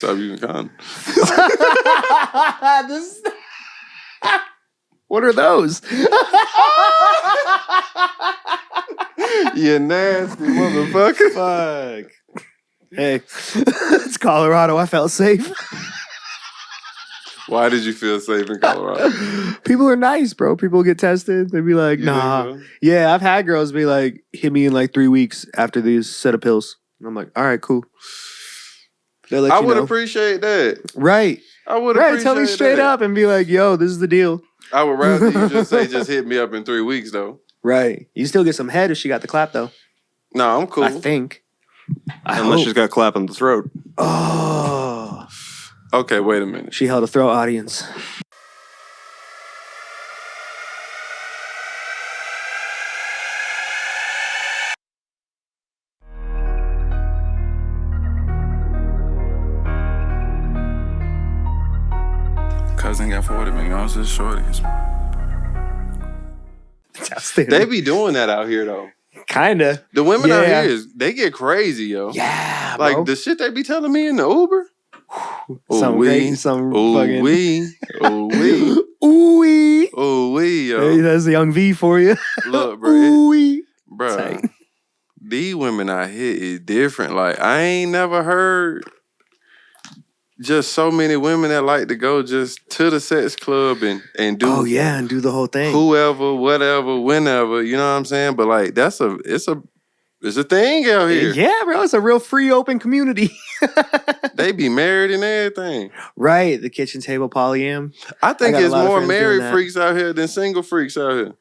Stop using condoms. What are those? You nasty motherfucker. Fuck. Hey, it's Colorado. I felt safe. Why did you feel safe in Colorado? People are nice, bro. People get tested. They'd be like, You nah. think so? Yeah, I've had girls be like, hit me in like 3 weeks after these set of pills. And I'm like, all right, cool. They'll let I you would know. appreciate that. Right. I would Right. appreciate Tell me straight that. up and be like, yo, this is the deal. I would rather you just say, just hit me up in 3 weeks, though. Right. You still get some head if she got the clap, though. No, I'm cool. I think. Unless she's got clap in the throat. Oh. Okay, wait a minute. She held a throat audience. Cousin got 40 million ounces of shorties. They be doing that out here, though. Kinda. The women out Yeah. here, they get crazy, yo. Yeah, Like, bro. the shit they be telling me in the Uber. Some great, some fucking... Ooh-wee. Ooh-wee. Ooh-wee. Ooh-wee, yo. Hey, that's a young V for you. Look, bro. Ooh-wee. Bro, Tight. these women out here is different. Like, I ain't never heard just so many women that like to go just to the sex club and do Oh, yeah, and do the whole thing. whoever, whatever, whenever, you know what I'm saying? But like it's a thing out here. Yeah, bro, it's a real free, open community. They be married and everything. Right, the kitchen table polyam. I think got a it's lot of more friends doing married that. freaks out here than single freaks out here.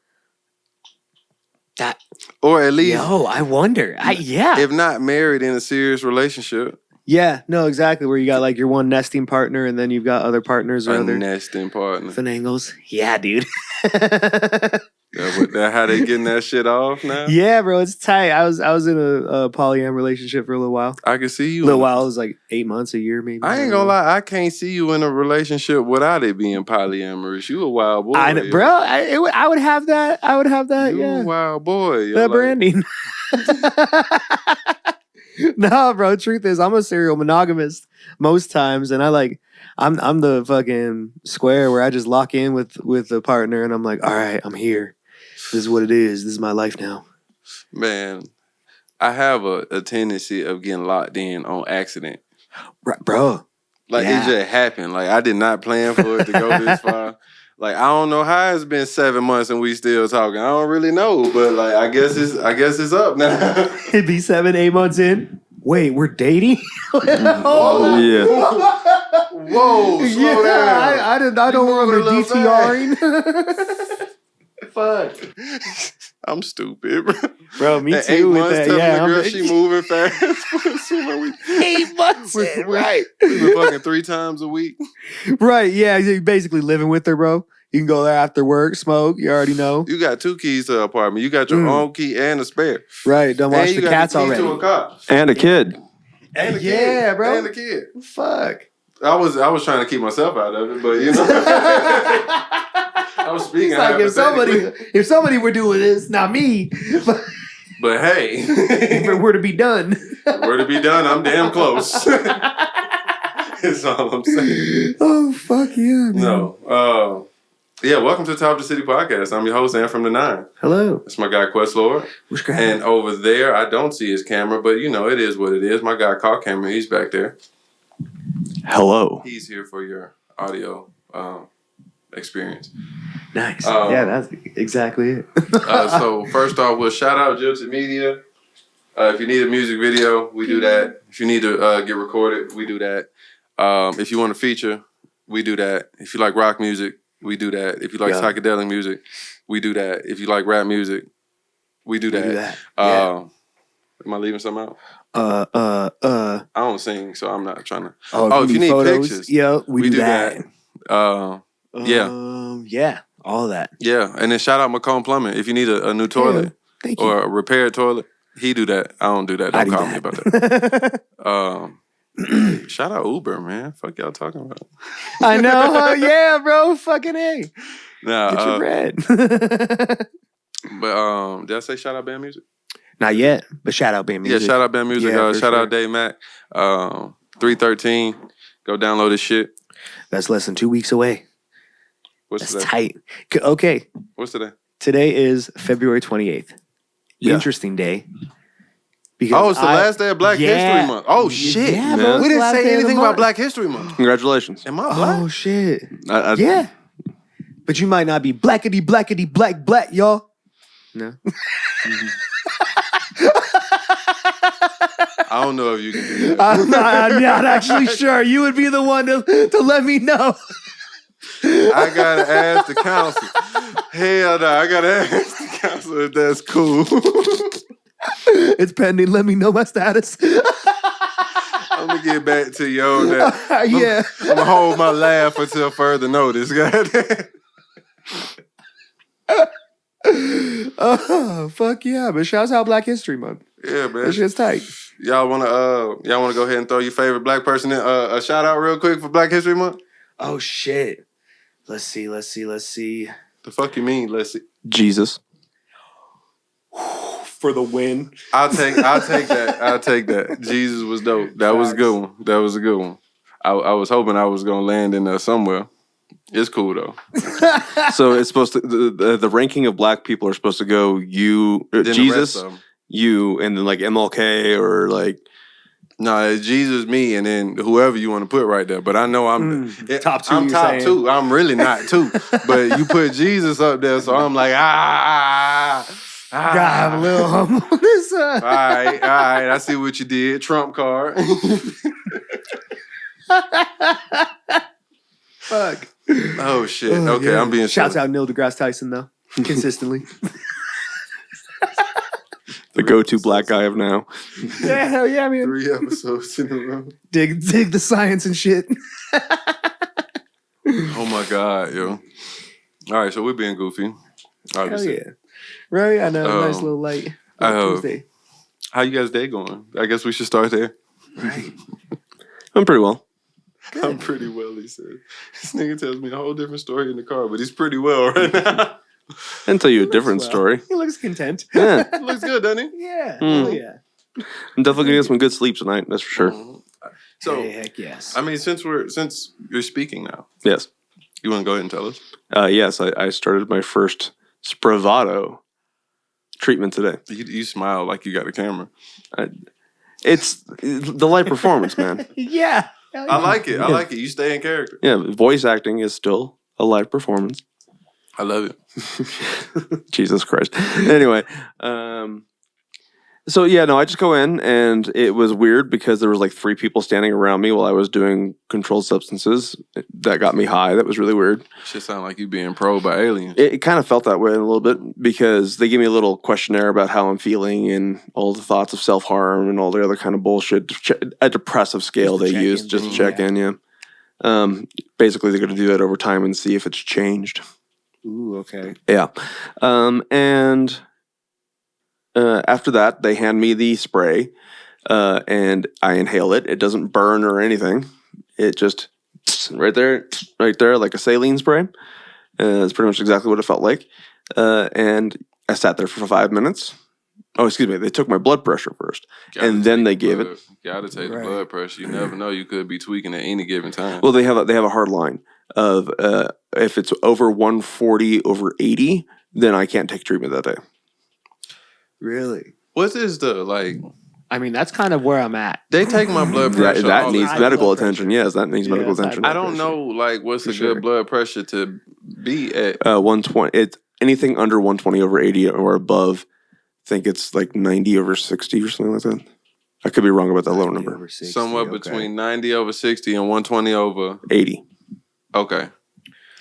That, Or at least, yo, I wonder. Yeah. if not married in a serious relationship. Yeah, no, exactly. Where you got like your one nesting partner and then you've got other partners or A other nesting partner. finangles. Yeah, dude. That how they getting that shit off now? Yeah, bro, it's tight. I was in a polyam relationship for a little while. I can see you. A little while, it was like 8 months, a year, maybe. I ain't gonna lie, I can't see you in a relationship without it being polyamorous. You a wild boy. I know, yo. bro. I would have that. I would have that. You Yeah, a wild boy. Yo. that Like, branding. No, bro. Truth is, I'm a serial monogamist most times, and I'm the fucking square where I just lock in with a partner, and I'm like, all right, I'm here. This is what it is. This is my life now. Man, I have a tendency of getting locked in on accident. Right, bro. Like, Yeah. it just happened. Like, I did not plan for it to go this far. Like, I don't know how it's been 7 months and we still talking. I don't really know, but like, I guess it's up now. It'd be 7-8 months in. Wait, we're dating? Oh, yeah. Whoa, slow down. I don't moving remember a little DTRing. Fuck. I'm stupid, bro. Bro, me At too 8 with months that. telling Yeah, the girl she moving fast. So 8 months in, right. we been fucking 3 times a week. Right, yeah, you're basically living with her, bro. You can go there after work, smoke, you already know. You got 2 keys to the apartment. You got your own key and a spare. Right, done watch And you the got cats the key already. to a car. And a kid. And a Yeah, kid. bro. And a kid. Fuck. I was trying to keep myself out of it, but you know. I was speaking It's like hypothetically. if somebody were doing this, not me, but But hey, if it were to be done. were to be done, I'm damn close. That's all I'm saying. Oh, fuck yeah, man. No. Yeah, welcome to Top of the City Podcast. I'm your host, Ann from the 9. Hello. That's my guy, Questlorde. What's going And over there, I don't see his camera, but you know, it is what it is. My guy, Car Camera, he's back there. Hello. He's here for your audio experience. Nice. Yeah, that's exactly it. So first off, we'll shout out Jilted Media. If you need a music video, we do that. If you need to get recorded, we do that. If you want to feature, we do that. If you like rock music, we do that. If you like psychedelic music, we do that. If you like rap music, we do that. do that. Am I leaving something out? I don't sing, so I'm not trying to. Oh, if you need photos, pictures, yeah, we do that. Yeah, all of that. Yeah, and then shout out Macomb Plumbing. If you need a new toilet Thank you. or a repaired toilet, he do that. I don't do that. Don't call me about that. Shout out Uber, man. Fuck y'all talking about. I know. Yeah, bro. Fucking A. Nah, Get your bread. but did I say shout out Band Music? Not yet, but shout out Band Music. Yeah, shout out Band Music. Yeah, for shout sure. out Dave Mack. 313. Go download this shit. That's less than 2 weeks away. What's That's today? tight. Okay, What's today? today is February 28th. Yeah. Interesting day. Oh, it's the last day of Black History Month. Oh, shit. Yeah, Man. bro, it's We the didn't last say day of the anything month. about Black History Month. Congratulations. Am I black? Oh shit. I, Yeah. But you might not be blackety black, y'all. No. I don't know if you can do that. I'm not actually sure. You would be the one to let me know. I gotta ask the council. Hell no, I gotta ask the council if that's cool. It's pending. Let me know my status. I'm gonna get back to you on that. Yeah. I'm gonna hold my laugh until further notice. Goddamn. Oh, fuck yeah. But shouts out Black History Month. Yeah, man. That shit's tight. Y'all wanna go ahead and throw your favorite black person in a shout out real quick for Black History Month? Oh shit. Let's see. The fuck you mean? Let's see. Jesus. For the win. I'll take that. Jesus was dope. That was a good one. I was hoping I was gonna land in there somewhere. It's cool though. So it's supposed to the ranking of black people are supposed to go you Then the Jesus, rest of 'em. you, and then like MLK or like No, it's Jesus, me, and then whoever you want to put right there. But I know top two, I'm you're top saying. two. I'm really not two. But you put Jesus up there, so I'm like God, I'm a little humble. This, All right. I see what you did. Trump card. Fuck. Oh shit. Oh, Okay, yeah. I'm being Shouts silly. out Neil deGrasse Tyson though, consistently. the go-to black guy of now. Yeah, hell yeah, man. 3 episodes in a row. Dig the science and shit. Oh my god, yo. All right, so we're being goofy. Hell Obviously. yeah. Right, I know. Nice Um, little light. Tuesday. How you guys' day going? I guess we should start there. Right. I'm pretty well. I'm pretty well, he said. This nigga tells me a whole different story in the car, but he's pretty well right now. I'll tell you a different well. story. He looks content. Yeah, Looks good, doesn't he? Yeah. Mm. Hell yeah. I'm definitely gonna get some good sleep tonight. That's for sure. So, Hey, heck yes. I mean, since you're speaking now, Yes. you want to go ahead and tell us? Yes, I started my first Spravato treatment today. You smile like you got a camera. It's the light performance, man. Yeah. Hell yeah. I like it. I like it. You stay in character. Yeah, voice acting is still a live performance. I love it. Jesus Christ. Anyway, so yeah, no, I just go in and it was weird because there was like 3 people standing around me while I was doing controlled substances. That got me high. That was really weird. Shit sound like you being probed by aliens. It kind of felt that way a little bit because they gave me a little questionnaire about how I'm feeling and all the thoughts of self-harm and all the other kind of bullshit. A depressive scale Just to they check use in, just to check in, yeah. Basically, they're going to do that over time and see if it's changed. Ooh, okay. Yeah. And after that, they hand me the spray and I inhale it. It doesn't burn or anything. It just right there, like a saline spray. That's pretty much exactly what it felt like. And I sat there for 5 minutes. Oh, excuse me. They took my blood pressure first, and then they gave it. Gotta take Right. the blood pressure. You never know. You could be tweaking at any given time. Well, they have a hard line of if it's over 140 over 80, then I can't take treatment that day. Really? What is the like? I mean, that's kind of where I'm at. They take my blood pressure. That all the needs time. medical blood pressure. attention. Yes, that needs Yeah, medical it's high attention. I don't know like what's For a sure. good blood pressure to be at. 120. It's anything under 120 over 80 or above. I think it's like 90 over 60 or something like that. I could be wrong about that lower number. Over 60, Somewhere okay. between 90 over 60 and 120 over. 80 Okay.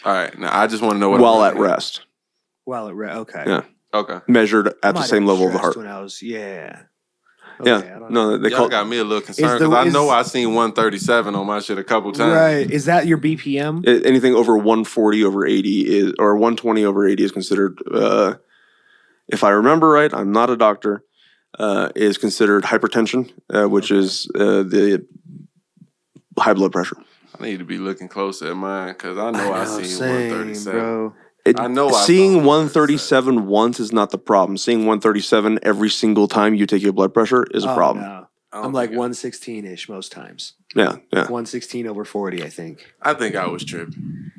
All right. Now I just want to know what. while I'm at looking rest, Well, okay. Yeah. Okay. measured at the Might same have level of the stressed heart. When I was, yeah. Yeah, Okay, I don't no, they Y'all call got me a little concerned Is the- because I know is- I seen 137 on my shit a couple times. Right. Is that your BPM? anything over 140 over 80 is, or 120 over 80 is considered. If I remember right, I'm not a doctor. Is considered hypertension, which is the high blood pressure. I need to be looking closer at mine because I know I seen same, 137. bro. It, I know I seeing saw 137 once is not the problem. Seeing 137 every single time you take your blood pressure is a Oh, problem. no. I'm like 116-ish most times. Yeah. 116 over 40, I think. I think I was tripping.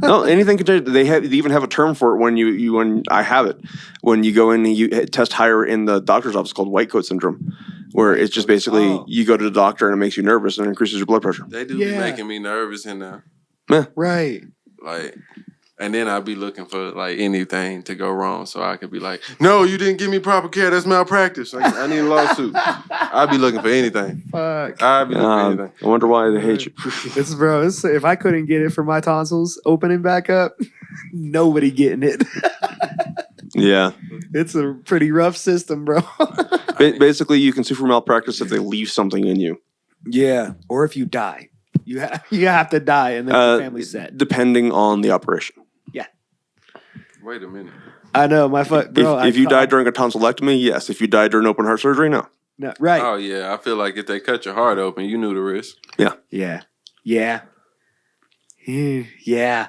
No, anything can change. They even have a term for it when I have it. When you go in and you test higher in the doctor's office called white coat syndrome, where it's just basically you go to the doctor and it makes you nervous and increases your blood pressure. They do be making me nervous in there. Yeah. Right. Like, and then I'll be looking for like anything to go wrong, so I could be like, "No, you didn't give me proper care. That's malpractice. I need a lawsuit." I'll be looking for anything. Fuck. I'll be looking for anything. I wonder why they hate you. If I couldn't get it for my tonsils opening back up, nobody getting it. Yeah. It's a pretty rough system, bro. Basically, you can sue for malpractice if they leave something in you. Yeah. Or if you die. You have to die and then the family's set. Depending on the operation. Yeah. Wait a minute. I know, bro. If you died during a tonsillectomy, yes. If you died during open heart surgery, no. No, right. Oh yeah, I feel like if they cut your heart open, you knew the risk. Yeah. Yeah.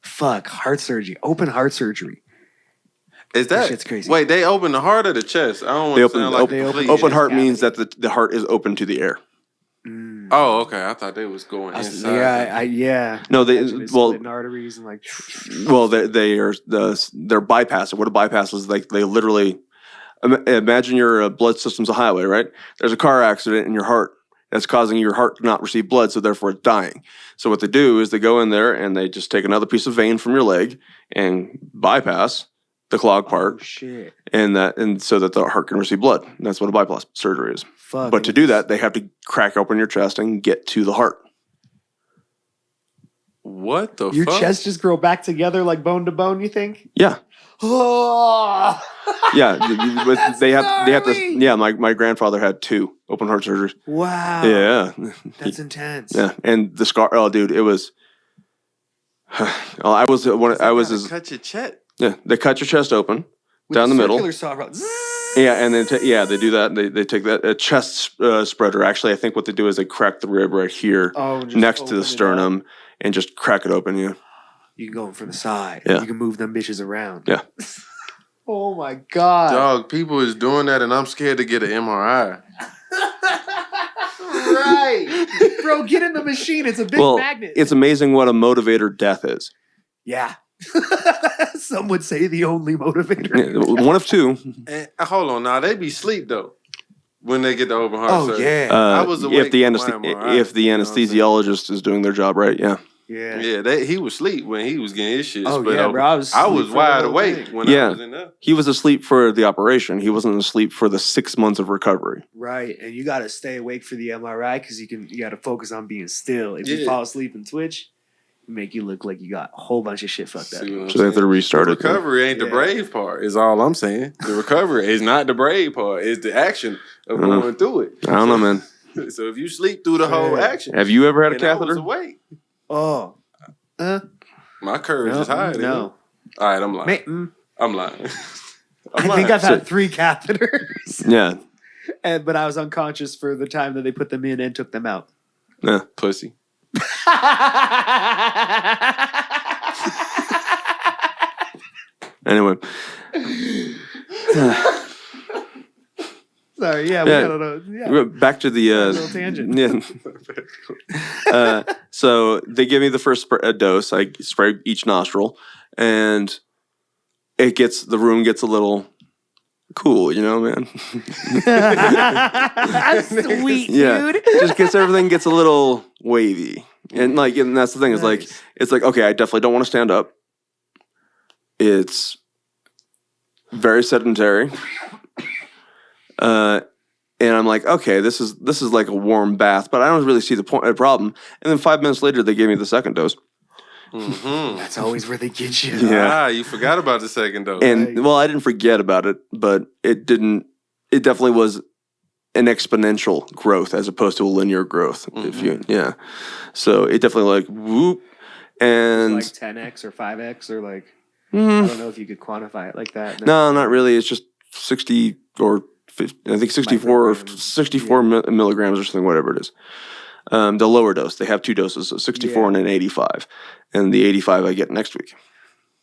Fuck, heart surgery. Open heart surgery. Is that shit's crazy. Wait, they open the heart or the chest? I don't want to sound like complete open heart cavity. means that the heart is open to the air. Oh, okay. I thought they was going inside. Yeah. No, splitting arteries and like. Well, they're bypassing. What a bypass is, like they literally imagine your blood system's a highway, right? There's a car accident in your heart that's causing your heart to not receive blood, so therefore it's dying. So what they do is they go in there and they just take another piece of vein from your leg and bypass the clogged part. Oh, shit. And so that the heart can receive blood. And that's what a bypass surgery is. Fuck. But to do that, they have to crack open your chest and get to the heart. What the Your fuck? chest just grow back together like bone to bone, you think? Yeah. Oh. Yeah, they have to. gnarly. Yeah, my grandfather had 2 open heart surgeries. Wow. Yeah, That's intense. yeah, and the scar. Oh, dude, it was. I was cut your chest. Yeah, they cut your chest open With down the middle. circular saw, bro. Yeah, and then they do that. They take that a chest spreader. Actually, I think what they do is they crack the rib right here Just next to open the it sternum up. and just crack it open. Yeah, You can go in from the side. Yeah. You can move them bitches around. Yeah. Oh my god. Dog, people is doing that, and I'm scared to get an MRI. Right. Bro, get in the machine. It's a big magnet. It's amazing what a motivator death is. Yeah. Some would say the only motivator. One of 2. And, hold on, now they be sleep though when they get the open heart Oh surgery. yeah. I was awake if the for my MRI, if the you know what I'm saying? anesthesiologist is doing their job right. Yeah. Yeah. Yeah, he was asleep when he was getting his shit Oh split yeah, open. bro. I was wide wide awake when Yeah. I was in there. He was asleep for the operation. He wasn't asleep for the 6 months of recovery. Right, and you got to stay awake for the MRI because you got to focus on being still. If you Yeah. fall asleep and twitch, it make you look like you got a whole bunch of shit fucked up. See what I'm So they have to saying? restart The it. recovery ain't the Yeah. brave part, is all I'm saying. The recovery is not the brave part, it's the action of going through it. I don't know, man. So if you sleep through the whole Yeah. action, Have you ever had a and I was catheter? awake. Oh, My courage is high. no. All right, I'm lying. Man, I'm lying. I think I've had 3 catheters, Yeah. but I was unconscious for the time that they put them in and took them out. Yeah. Pussy. Anyway. Sorry, yeah, Yeah. I don't know. Yeah. We're back to the little tangent. Yeah. So they give me the first dose. I spray each nostril, and the room gets a little cool, man. Sweet, Yeah, dude. everything gets a little wavy, and that's the thing. Is Nice. it's like okay, I definitely don't want to stand up. It's very sedentary. And I'm like, okay, this is like a warm bath, but I don't really see the problem. And then 5 minutes later, they gave me the second dose. Mm-hmm. That's always where they get you. Yeah. You forgot about the second dose. And I didn't forget about it, but it definitely was an exponential growth as opposed to a linear growth. So it definitely like whoop. And Like 10x or 5x or like, I mhm. don't know if you could quantify it like that. No, not really. It's just 60 or 50, I think 64 or Micrograms. 64 milligrams or something, whatever it is. The lower dose. They have 2 doses, a 64 Yeah. and an 85. And the 85 I get next week.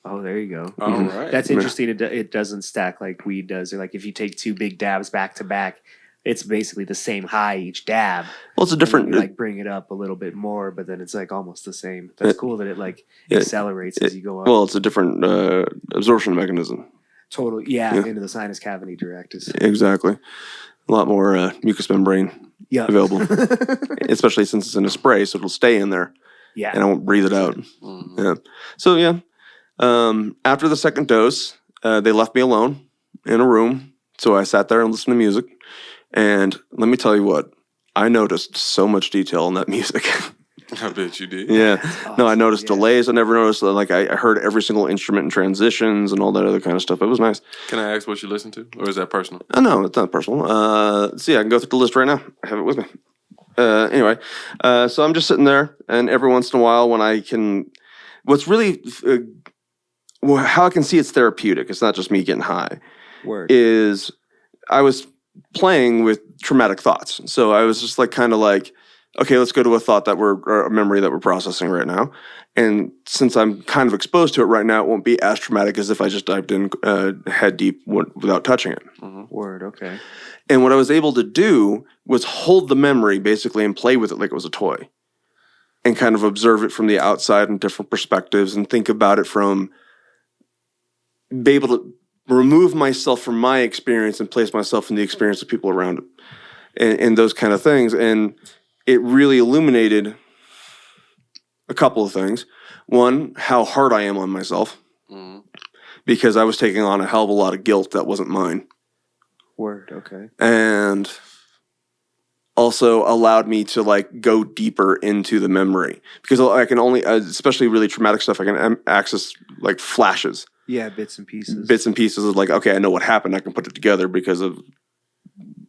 Oh, there you go. All right. That's interesting. It doesn't stack like weed does. Or like if you take 2 big dabs back to back, it's basically the same high each dab. Well, it's a And then different. you, like bring it up a little bit more, but then it's like almost the same. That's cool that it like accelerates as you go up. Well, it's a different absorption mechanism. Totally, yeah, into the sinus cavity direct is Exactly. A lot more mucous membrane available, especially since it's in a spray, so it'll stay in there. Yeah, and I won't breathe it out. Mhm. Yeah. So yeah, after the second dose, they left me alone in a room. So I sat there and listened to music. And let me tell you what, I noticed so much detail in that music. I bet you did. Yeah. Awesome. No, I noticed Yeah. delays. I never noticed, like, I heard every single instrument and transitions and all that other kind of stuff. It was nice. Can I ask what you listen to, or is that personal? Oh, no, it's not personal. See, I can go through the list right now. I have it with me. Anyway, so I'm just sitting there, and every once in a while, when I can, what's really, how I can see it's therapeutic, it's not just me getting high, Word. is I was playing with traumatic thoughts. So I was just like, kind of like, okay, let's go to a thought or a memory that we're processing right now. And since I'm kind of exposed to it right now, it won't be as traumatic as if I just dived in head deep without touching it. Word. Okay. And what I was able to do was hold the memory basically and play with it like it was a toy and kind of observe it from the outside in different perspectives and think about it from, be able to remove myself from my experience and place myself in the experience of people around it and those kind of things. And it really illuminated a couple of things. One, how hard I am on myself because I was taking on a hell of a lot of guilt that wasn't mine. Word. Okay. And also allowed me to like go deeper into the memory because I can only, especially really traumatic stuff, I can access like flashes, Yeah, bits and pieces of like, okay, I know what happened. I can put it together because of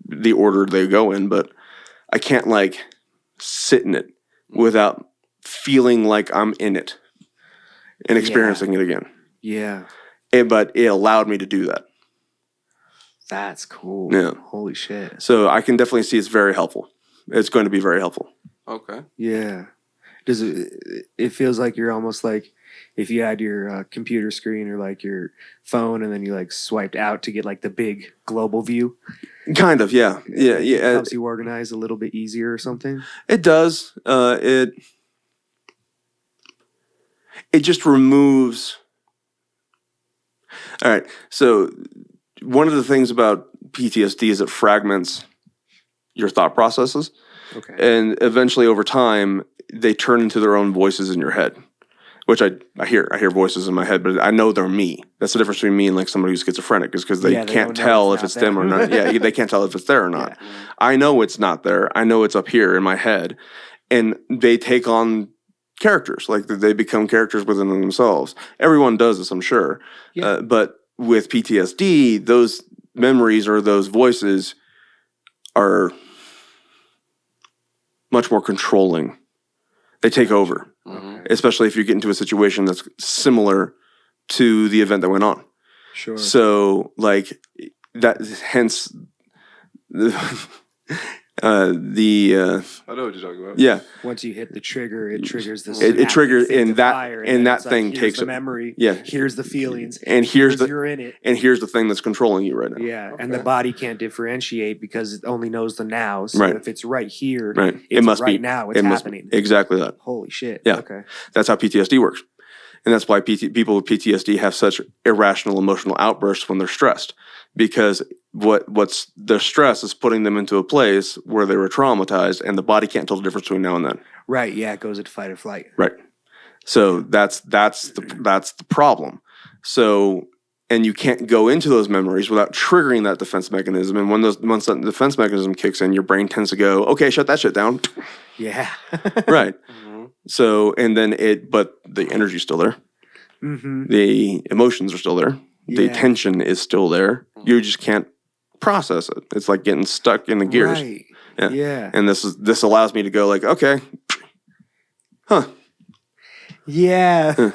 the order they go in, but I can't like sit in it without feeling like I'm in it and experiencing it again. Yeah. But it allowed me to do that. That's cool. Yeah. Holy shit. So I can definitely see it's very helpful. It's going to be very helpful. Okay. Yeah. Does it feels like you're almost like if you had your computer screen or like your phone and then you like swiped out to get like the big global view? Kind of, yeah. Yeah, It yeah. helps you organize a little bit easier or something? It does. It just removes. All right. So one of the things about PTSD is it fragments your thought processes. Okay. And eventually over time, they turn into their own voices in your head, which I hear. I hear voices in my head, but I know they're me. That's the difference between me and like somebody who's schizophrenic is because they Yeah, they can't don't know tell it's if it's not them or there. not. Yeah, they can't tell if it's there or not. Yeah. I know it's not there. I know it's up here in my head. And they take on characters. Like they become characters within themselves. Everyone does this, I'm sure. Yeah. But with PTSD, those memories or those voices are much more controlling. They take over, Okay. especially if you get into a situation that's similar to the event that went on. Sure. So, like that, hence I know what you're talking about. yeah, Once you hit the trigger, it triggers the It synaptic triggers- thing and to that- fire, and then that it's thing here's takes the a- memory. yeah. Here's the feelings. and here's the you're in it. and here's the thing that's controlling you right now. Yeah, and the Okay. body can't differentiate because it only knows the now. So Right. if it's right here, Right. it's It must right be now. It's it must happening. be exactly that. Holy shit. Yeah. Okay. That's how PTSD works. And that's why people with PTSD have such irrational emotional outbursts when they're stressed. Because what's the stress is putting them into a place where they were traumatized and the body can't tell the difference between now and then. Right. Yeah. It goes into fight or flight. Right. So that's the problem. So and you can't go into those memories without triggering that defense mechanism. And once that defense mechanism kicks in, your brain tends to go, okay, shut that shit down. Yeah. Right. Mhm. So, and then but the energy's still there. Mm-hmm. The emotions are still there. The Yeah. tension is still there. You just can't process it. It's like getting stuck in the gears. Right. Yeah. Yeah. And this allows me to go like, okay, huh. Yeah.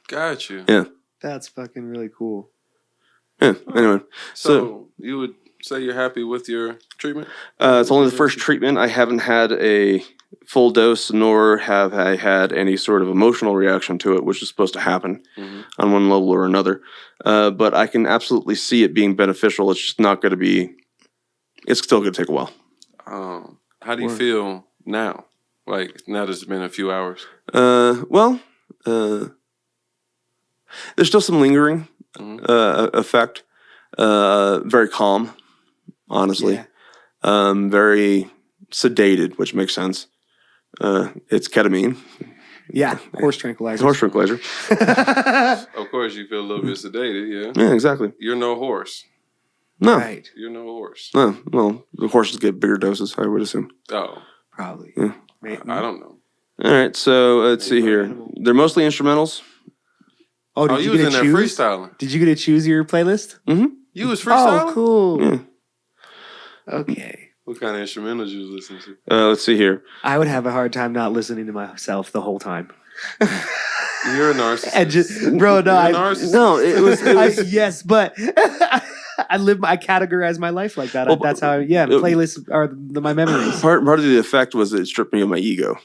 Got you. Yeah. That's fucking really cool. Yeah. Anyway, So you would say you're happy with your treatment? it's only the first treatment. I haven't had a full dose, nor have I had any sort of emotional reaction to it, which is supposed to happen on one level or another. But I can absolutely see it being beneficial. It's just not going to be it's still going to take a while. How do you feel now? Like now that it's been a few hours. Well, there's still some lingering effect. Very calm, honestly. Yeah. Very sedated, which makes sense. It's ketamine. Yeah, horse tranquilizer. Horse tranquilizer. Of course, you feel a little bit sedated. Yeah. Yeah, exactly. You're no horse. No. Right. You're no horse. No. Well, the horses get bigger doses, I would assume. Oh, Probably. Yeah. I don't know. All right, so let's see here. Animal. They're mostly instrumentals. Oh, did you you was get in to there choose? freestyling. Did you get to choose your playlist? You was freestyling? Oh, cool. Yeah. Okay. What kind of instrumentals you was listening to? Let's see here. I would have a hard time not listening to myself the whole time. You're a narcissist. And just, bro, no, You're a I, narcissist. No, it was. yes, but I categorize my life like that. Well, That's how, playlists are my memories. Part of the effect was it stripped me of my ego.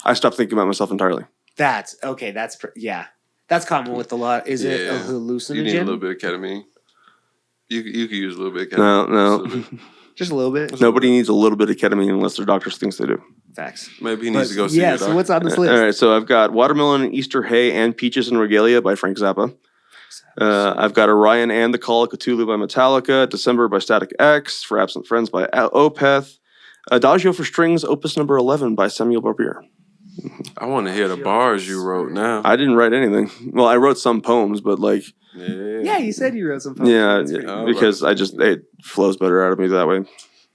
I stopped thinking about myself entirely. That's okay. That's common with a lot. Is it a You hallucinogen? need a little bit of ketamine. You could use a little bit of ketamine. No. Just a little bit. Nobody needs a little bit of ketamine unless their doctor thinks they do. Facts. Maybe he needs to go see Yeah. your So doctor. what's on this list? All right, so I've got Watermelon, Easter Hay, and Peaches and Regalia by Frank Zappa. I've got Orion and the Call of Cthulhu by Metallica, December by Static X, For Absent Friends by Opeth, Adagio for Strings, Opus number 11 by Samuel Barbier. I want to hear the bars you wrote now. I didn't write anything. Well, I wrote some poems, but like, Yeah, you said you wrote some poems. yeah, That's pretty cool. because it flows better out of me that way.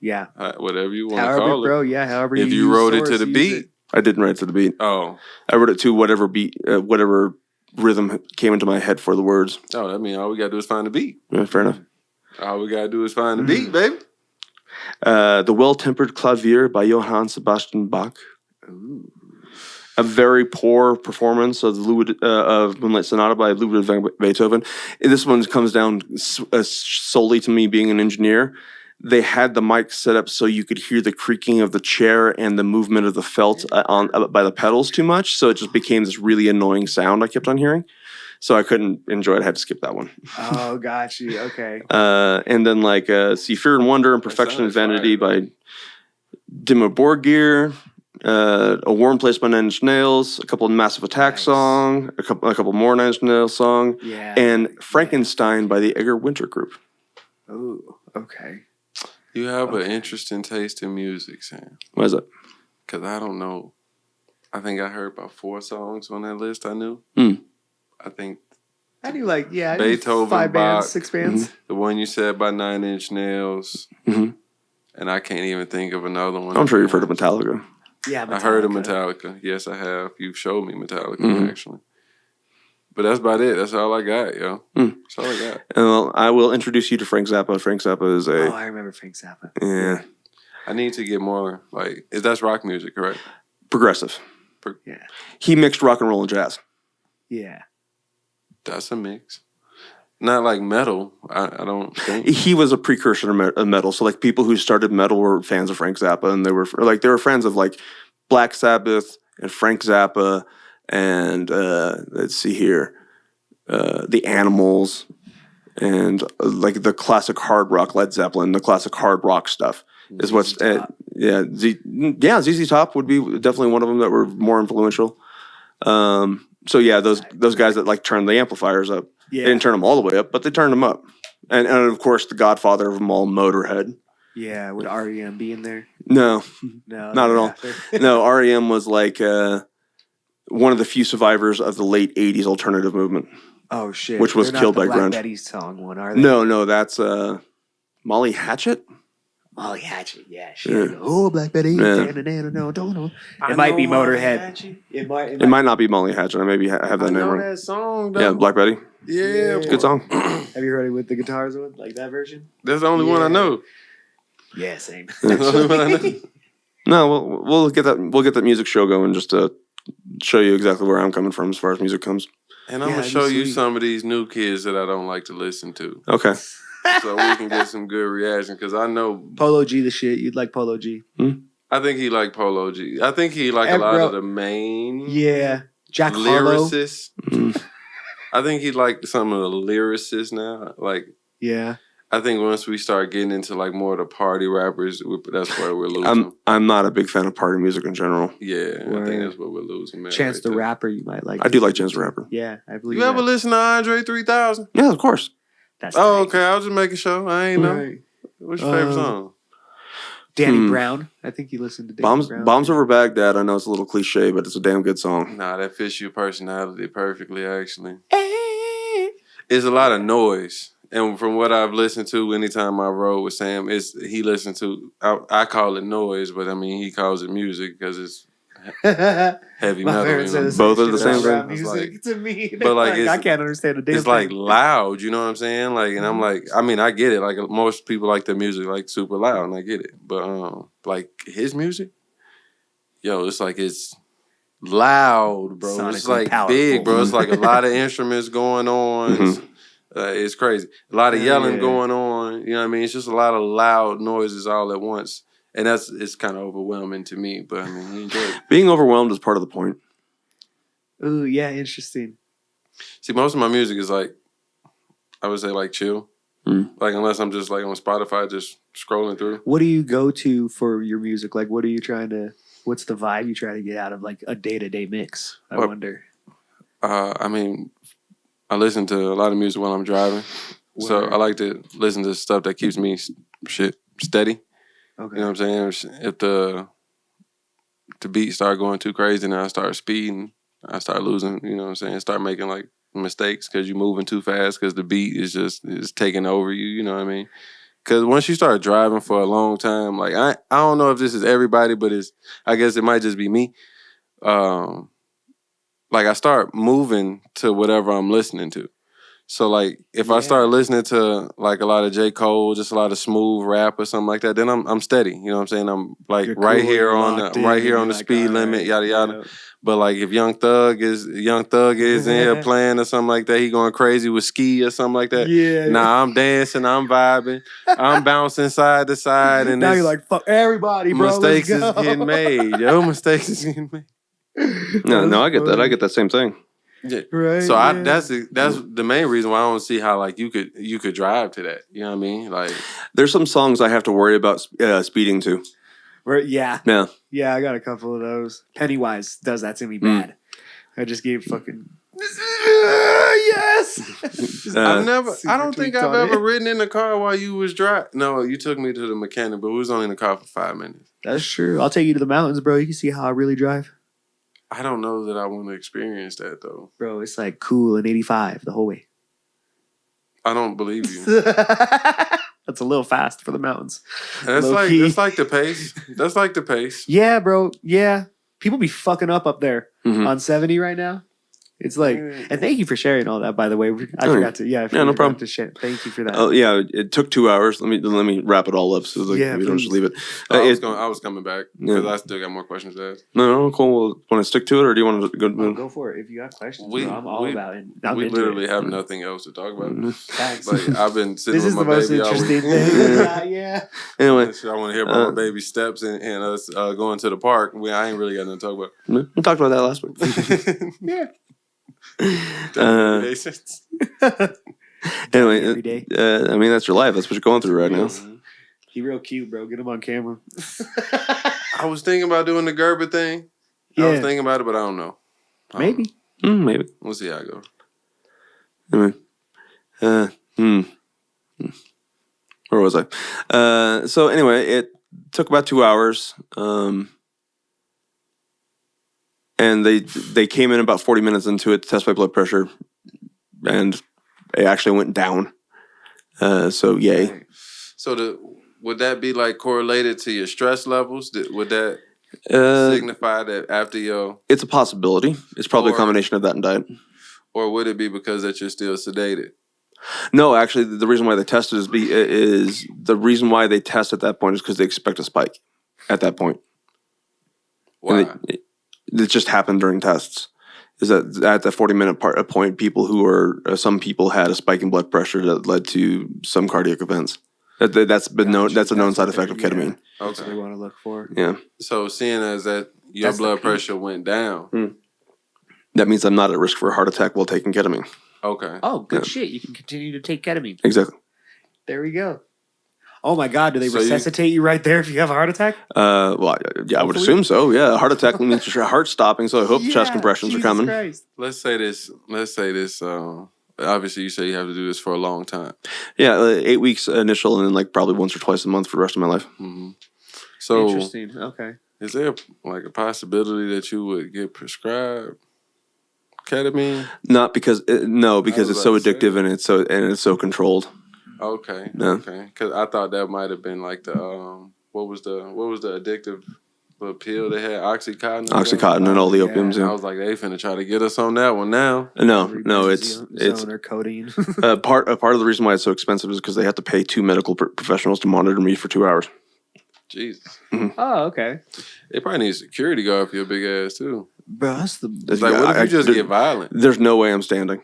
Yeah. Whatever you want to However, call bro, it. yeah, however If you use wrote it to source, the use beat. it. I didn't write it to the beat. Oh, I wrote it to whatever beat, whatever rhythm came into my head for the words. that means all we got to do is find the beat. Yeah, fair enough. All we got to do is find the beat, baby. The Well-Tempered Clavier by Johann Sebastian Bach. Ooh. A very poor performance of of Moonlight Sonata by Ludwig van Beethoven. This one comes down solely to me being an engineer. They had the mic set up so you could hear the creaking of the chair and the movement of the felt by the pedals too much. So it just became this really annoying sound I kept on hearing. So I couldn't enjoy it. I had to skip that one. Oh, got you. Okay. And then see Fear and Wonder and Perfection and Vanity by Dimmu Borgir. A Warm Place by Nine Inch Nails, a couple of Massive Attack song, a couple more Nine Inch Nails song, Yeah. and Frankenstein by the Edgar Winter Group. Ooh, okay. You have an interesting taste in music, Sam. Why is that? Because I don't know. I think I heard about 4 songs on that list I knew. I think I do I do Beethoven, 5 bands, Bach. 6 bands. the one you said by 9 Inch Nails, Mhm. and I can't even think of another one. I'm sure you've heard of Metallica. Yeah, I heard of Metallica. Yes, I have. You showed me Metallica, Mhm. actually. But that's about it. That's all I got, yo. That's all I got. Well, I will introduce you to Frank Zappa. Frank Zappa is Oh, I remember Frank Zappa. yeah, I need to get more, that's rock music, correct? progressive. Yeah. He mixed rock and roll and jazz. Yeah. That's a mix. Not like metal, I don't think. He was a precursor to metal. So people who started metal were fans of Frank Zappa, and they were friends of Black Sabbath and Frank Zappa and let's see here, the Animals and the classic hard rock, Led Zeppelin, the classic hard rock stuff is what's ZZ Top would be definitely one of them that were more influential. So yeah, those guys that turned the amplifiers up. Yeah. They didn't turn them all the way up, but they turned them up. And of course, the godfather of them all, Motorhead. Yeah. Would REM be in there? No, No. not at all. No, REM was one of the few survivors of the late 80s alternative movement. Oh, shit. Which was They're killed not the by Black grunge. Betty's song one, are they? No, that's Molly Hatchet? Molly Hatchet, yeah. Shit. Oh, Black Betty. Yeah. No. It might be Motorhead. It might not be Molly Hatchet. I maybe have that name wrong. that song, though. Yeah, Black Betty. Yeah, It's a good song. Have you heard it with the guitars on, like that version? That's the only one I know. Yeah, same. That's the only one I know. No, we'll get that music show going just to show you exactly where I'm coming from as far as music comes. And I'm Yeah, going to show you sweet. some of these new kids that I don't like to listen to. Okay. So we can get some good reaction. Because I know, Polo G the shit. You'd like Polo G. I think he like Polo G. I think he like a lot of the main Yeah. Jack Harlow. lyricists. I think he like some of the lyricists now. Yeah. I think once we start getting into like more of the party rappers, that's where we're losing. I'm not a big fan of party music in general. Yeah, I Word. think that's what we're losing, man. Chance right the there. Rapper, you might like. I do like Chance the Rapper. Yeah, I believe. You ever that. listen to Andre 3000? Yeah, of course. That's Oh, tight. okay. I was just making sure. I ain't know. Right. What's your favorite song? Danny Brown. I think you listened to Danny Bombs Brown. Bombs Over Baghdad. I know it's a little cliche, but it's a damn good song. Nah, that fits your personality perfectly, actually. It's a lot of noise. And from what I've listened to, anytime I rode with Sam, he listened to, I call it noise, but I mean, he calls it music because it's heavy My metal. parents You know? said Both are the shit same about thing. music to me. but, like, I can't understand a damn It's like thing. loud, you know what I'm saying? Like, and I'm like, I mean, I get it. Like, most people like their music like super loud, and I get it. But like his music, yo, it's like it's loud, bro. It's Sonically like powerful. big, bro. It's like a lot of instruments going on. It's crazy. A lot of yelling going on. You know what I mean? It's just a lot of loud noises all at once. And it's kind of overwhelming to me. But I mean, he enjoyed it. Being overwhelmed is part of the point. Ooh, yeah, interesting. See, most of my music is like, I would say like chill. Like unless I'm just like on Spotify, just scrolling through. What do you go to for your music? Like, what are you trying to? What's the vibe you try to get out of like a day-to-day mix? I wonder. I mean, I listen to a lot of music while I'm driving. So I like to listen to stuff that keeps me steady. Okay. You know what I'm saying? If the beat start going too crazy and I start speeding, I start losing, you know what I'm saying? Start making like mistakes because you're moving too fast because the beat is taking over you, you know what I mean? Because once you start driving for a long time, like I don't know if this is everybody, but I guess it might just be me. Like I start moving to whatever I'm listening to. So like if I start listening to like a lot of J. Cole, just a lot of smooth rap or something like that, then I'm steady. You know what I'm saying? I'm like right here on the speed limit, yada yada. Yeah. But like if Young Thug is in here playing or something like that, he going crazy with Ski or something like that. Yeah. Nah, I'm dancing, I'm vibing, I'm bouncing side to side, and now you're like, fuck everybody, bro. Mistakes is getting made. Yo, mistakes is getting made. No, I get that. I get that same thing. Yeah. Right. So that's the main reason why I don't see how like you could drive to that. You know what I mean? Like there's some songs I have to worry about speeding to. Right, yeah. Yeah. Yeah, I got a couple of those. Pennywise does that to me bad. I just gave fucking yes. I don't think I've ever ridden in the car while you was driving. No, you took me to the mechanic, but we was only in the car for 5 minutes. That's true. I'll take you to the mountains, bro. You can see how I really drive. I don't know that I want to experience that though. Bro, it's like cool in 85 the whole way. I don't believe you. That's a little fast for the mountains. That's like the pace. That's like the pace. Yeah, bro. Yeah. People be fucking up there on 70 right now. It's like, and thank you for sharing all that, by the way. I forgot to, no problem. To share. Thank you for that. Oh yeah, it took 2 hours. Let me wrap it all up so we don't just leave it. I was coming back because I still got more questions to ask. No, cool. Well, want to stick to it, or do you want to go? Go for it. If you have questions, I'm all about it. We literally have nothing else to talk about. Like I've been sitting with my baby. This is the most interesting thing. Yeah. Anyway, I want to hear about my baby steps and us going to the park. I ain't really got nothing to talk about. We talked about that last week. Yeah. Anyway, I mean that's your life. That's what you're going through right now. He real cute, bro. Get him on camera. I was thinking about doing the Gerber thing. I was thinking about it, but I don't know. Maybe. Maybe. We'll see how it goes. Anyway, where was I? So anyway, it took about 2 hours. And they came in about 40 minutes into it to test my blood pressure, and it actually went down. So yay. So would that be like correlated to your stress levels? Would that signify that after your? It's a possibility. It's probably a combination of that and diet. Or would it be because that you're still sedated? No, actually, the reason why they tested is the reason why they test at that point is because they expect a spike at that point. Why? It just happened during tests. Is that at the 40-minute point, some people had a spike in blood pressure that led to some cardiac events. That's been known. That's a known side effect of ketamine. That's what they want to look for. Yeah. So seeing as that your blood pressure went down, that means I'm not at risk for a heart attack while taking ketamine. Okay. Oh, good shit! You can continue to take ketamine. Exactly. There we go. Oh my God! Do they So you- resuscitate you right there if you have a heart attack? Well, yeah, I would Hopefully. assume so. Yeah, a heart attack means your heart's stopping, so I hope chest compressions Jesus are coming. Christ. Let's say this. Obviously, you say you have to do this for a long time. Yeah, 8 weeks initial, and then like probably once or twice a month for the rest of my life. Mm-hmm. So, Interesting. Okay. is there like a possibility that you would get prescribed ketamine? Not because because was it's so about to say. addictive and it's so controlled. Okay. No. Okay. Because I thought that might have been like the what was the addictive pill they had? Oxycontin. or something? Oxycontin and all the Yeah. opiums. I Yeah. was like, they finna try to get us on that one now. No, it's or codeine. part of the reason why it's so expensive is because they have to pay 2 medical professionals to monitor me for 2 hours. Jesus. Oh, okay. They probably need a security guard for your big ass too. Bro, that's the. It's like, what if you just get violent? There's no way I'm standing.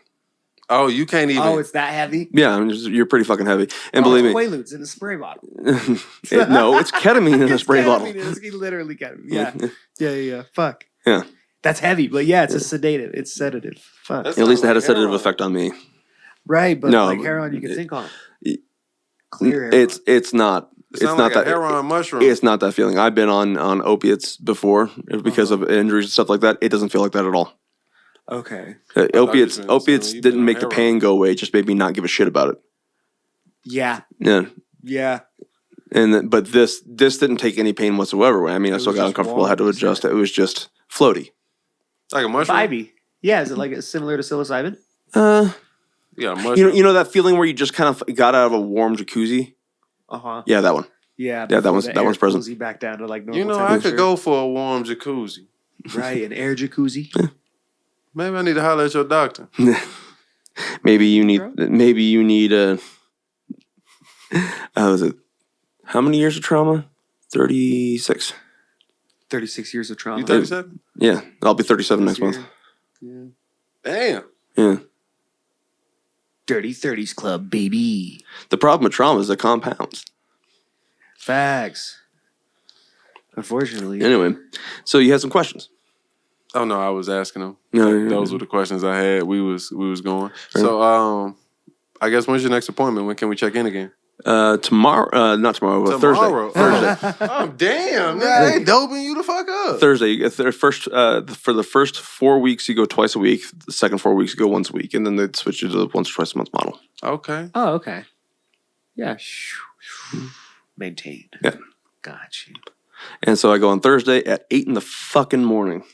Oh, you can't even. Oh, it's that heavy. Yeah, you're pretty fucking heavy. And believe me, Quaaludes in a spray bottle. no, it's ketamine in a spray bottle. It's literally ketamine. Yeah. Fuck. Yeah. That's heavy, but yeah, it's a sedative. It's sedative. Fuck. That's At least it had a like sedative heroin. effect on me. Right, but No, like heroin, you can think on. it- Clear heroin. It's not. It's It's not not like that. a heroin mushroom. It's not that feeling. I've been on opiates before because of injuries and stuff like that. It doesn't feel like that at all. Okay. Opiates you've been didn't on make the heroin. pain go away. It just made me not give a shit about it. Yeah. Yeah. Yeah. But this didn't take any pain whatsoever. I mean, I It still was got just uncomfortable. I had to warm, adjust. yeah. It was just floaty. Like a mushroom. Vibey. Yeah. Is it like similar to psilocybin? You got a mushroom. You know that feeling where you just kind of got out of a warm jacuzzi? Uh-huh. Yeah, that one. Yeah. Yeah, that before one's- the that air one's present. pulls you back down to like normal You know, I temperature. could go for a warm jacuzzi. Right, an air jacuzzi. Maybe I need to holler at your doctor. Maybe you need a. Was it? How many years of trauma? 36. 36 years of trauma. You 37? Yeah, I'll be 37 next month. Yeah. Damn. Yeah. Dirty 30s Club, baby. The problem with trauma is it compounds. Facts. Unfortunately. Anyway, so you had some questions. Oh no, I was asking them. No, Those were the questions I had. We was going. So I guess when's your next appointment? When can we check in again? Tomorrow, not tomorrow, but Tomorrow. Thursday. Oh damn, nigga, they doping you the fuck up. Thursday. For the first 4 weeks, you go twice a week. The second 4 weeks, you go once a week, and then they switch you to the once or twice a month model. Okay. Oh, okay. Yeah. Maintained. Yeah. Got you. And so I go on Thursday at 8 in the fucking morning.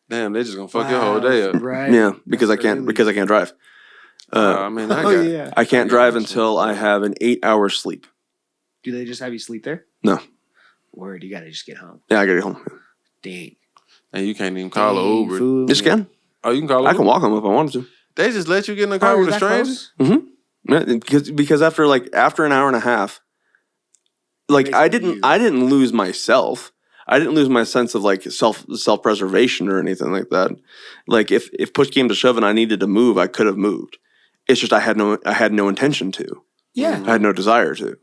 Damn, they just gonna fuck your whole day up. Right. Yeah, because I That's can't drive. I mean, I got. Oh, yeah. I can't drive until I have an 8-hour sleep. Do they just have you sleep there? No. Word, you gotta just get home. Yeah, I gotta get home. Dang. And you can't even call an Uber. Food. Just can. Oh, you can call. I Uber? can walk home if I wanted to. They just let you get in the car Oh, with is a that stranger. close? Yeah, because after an hour and a half, like I didn't lose myself. I didn't lose my sense of like self preservation or anything like that. Like if push came to shove and I needed to move, I could have moved. It's just I had no intention to. Yeah. I had no desire to.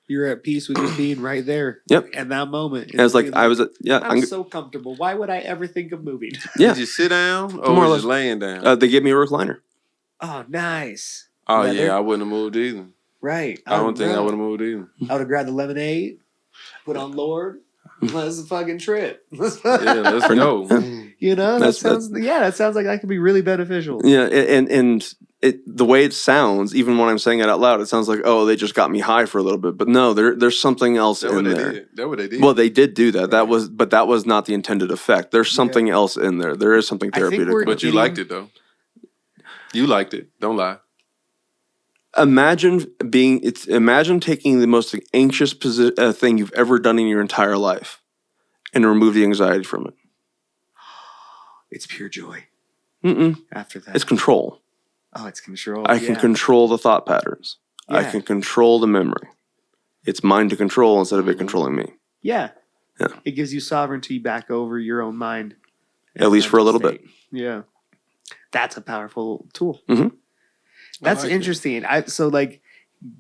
You're at peace with just being right there. Yep. At that moment. And it's like I was I'm so comfortable. Why would I ever think of moving? Yeah. Did you sit down or More or was you less. just laying down? They gave me a recliner. Oh, nice. Oh leather? yeah, I wouldn't have moved either. Right. I don't think I would have moved either. I would have grabbed the lemonade, put on Lord. Let's a fucking trip. Yeah, let's go. You know, That sounds like that could be really beneficial. Yeah, and the way it sounds, even when I'm saying it out loud, it sounds like, oh, they just got me high for a little bit. But no, there's something else That's what in they there. did. That's what they did. Well, they did do that. That was not the intended effect. There's something else in there. There is something I think therapeutic. we're- but you liked it though. You liked it. Don't lie. Imagine taking the most anxious thing you've ever done in your entire life and remove the anxiety from it. It's pure joy Mm-mm. after that. It's control. Oh, it's control. I can control the thought patterns. I Yeah. can control the memory. It's mine to control instead of it controlling me. Yeah. Yeah. It gives you sovereignty back over your own mind. At least for a little bit. Yeah. That's a powerful tool. Mhm. That's I like it. interesting. So like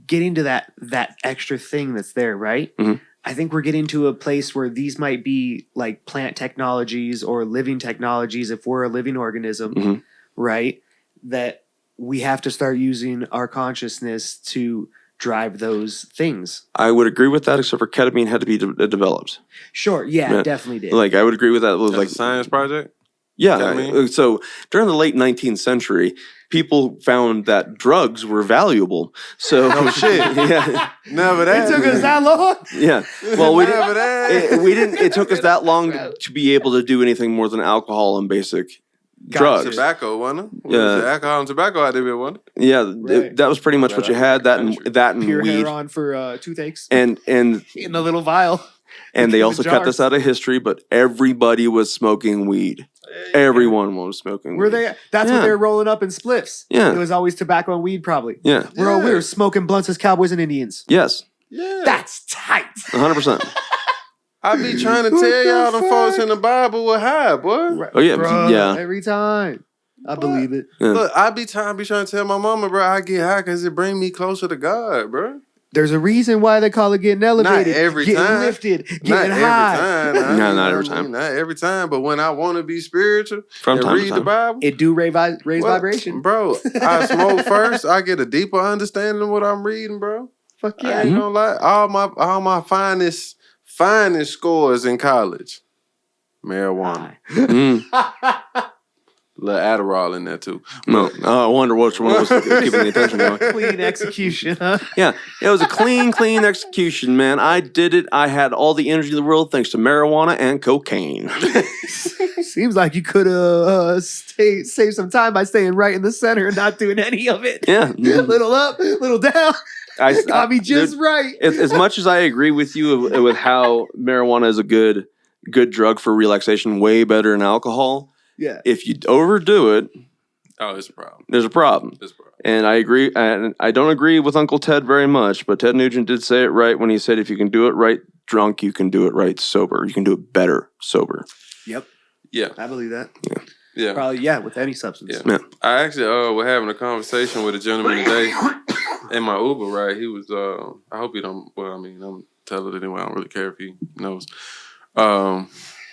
getting to that extra thing that's there, right? Mhm. I think we're getting to a place where these might be like plant technologies or living technologies if we're a living organism, Mhm. right? That we have to start using our consciousness to drive those things. I would agree with that, except for ketamine had to be developed. Sure, yeah, Yeah. definitely did. Like I would agree with that. It was Like like a science project. yeah. Ketamine? So during the late 19th century, people found that drugs were valuable. So Oh shit! yeah, Never It that. took us that long? yeah. Well, we Never didn't. that. We didn't. It took us that long to be able to do anything more than alcohol and basic Gotcha. drugs. Tobacco, wasn't it? Yeah. Was it alcohol and tobacco out there, wasn't it? Yeah, Right. that was pretty much what you had. That and Pure weed, heron for toothaches. and In a little vial. they in the also cut this jars. out of history. But everybody was smoking weed. Everyone was smoking. Were weed. they? That's Yeah. what they were rolling up in spliffs. Yeah. It was always tobacco and weed, probably. Yeah. We were smoking blunts as cowboys and Indians. Yes. Yeah. That's tight. 100%. I be trying to What tell the y'all them folks fuck? in the Bible were high, boy. Oh, yeah, Bruh, yeah. Every time. I believe it. Yeah. Look, I be trying to tell my mama, bro, I get high because it bring me closer to God, bro. There's a reason why they call it getting elevated. every getting time. lifted. Not Getting every high. time. No, not every time. Not every time. But when I want to be spiritual From and time to read the time. Bible, It do raise what- vibration. bro. I smoke first. I get a deeper understanding of what I'm reading, bro. Fuck I yeah. ain't gonna lie. All my finest scores in college. Marijuana. Mm. Little Adderall in there too. No. I wonder which one was keeping the attention going. Clean execution, huh? Yeah, it was a clean execution, man. I did it. I had all the energy in the world thanks to marijuana and cocaine. Seems like you could have saved some time by staying right in the center and not doing any of it. Yeah. Little up, little down. Got me just dude, right. as much as I agree with you with how marijuana is a good drug for relaxation, way better than alcohol. Yeah. If you overdo it, Oh, it's a problem. there's a problem. It's a problem. And I agree, and I don't agree with Uncle Ted very much, but Ted Nugent did say it right when he said, if you can do it right drunk, you can do it right sober. You can do it better sober. Yep. Yeah. I believe that. Yeah. Probably, yeah, with any substance. Yeah. I actually was having a conversation with a gentleman today in my Uber ride. He was I hope he don't I'm telling it anyway, I don't really care if he knows.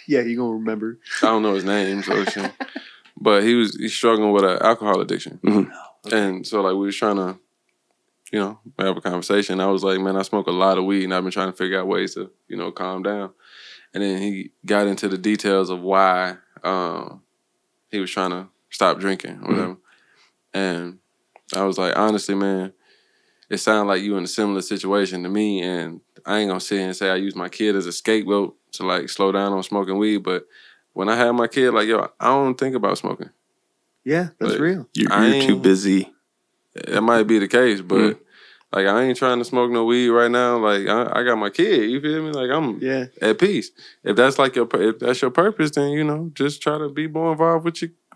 Yeah, you gonna remember. I don't know his name, so shit. But he's struggling with an alcohol addiction. Mhm. And so like we was trying to, have a conversation. I was like, man, I smoke a lot of weed and I've been trying to figure out ways to, calm down. And then he got into the details of why he was trying to stop drinking or whatever. And I was like, honestly, man, it sounded like you in a similar situation to me. And I ain't gonna sit here and say I use my kid as a scapegoat to like slow down on smoking weed. But when I had my kid, like, yo, I don't think about smoking. Yeah, that's But real. You're I too ain't- busy. That might be the case, but like I ain't trying to smoke no weed right now. Like I got my kid, you feel me? Like I'm Yeah. at peace. If that's like if that's your purpose, then just try to be more involved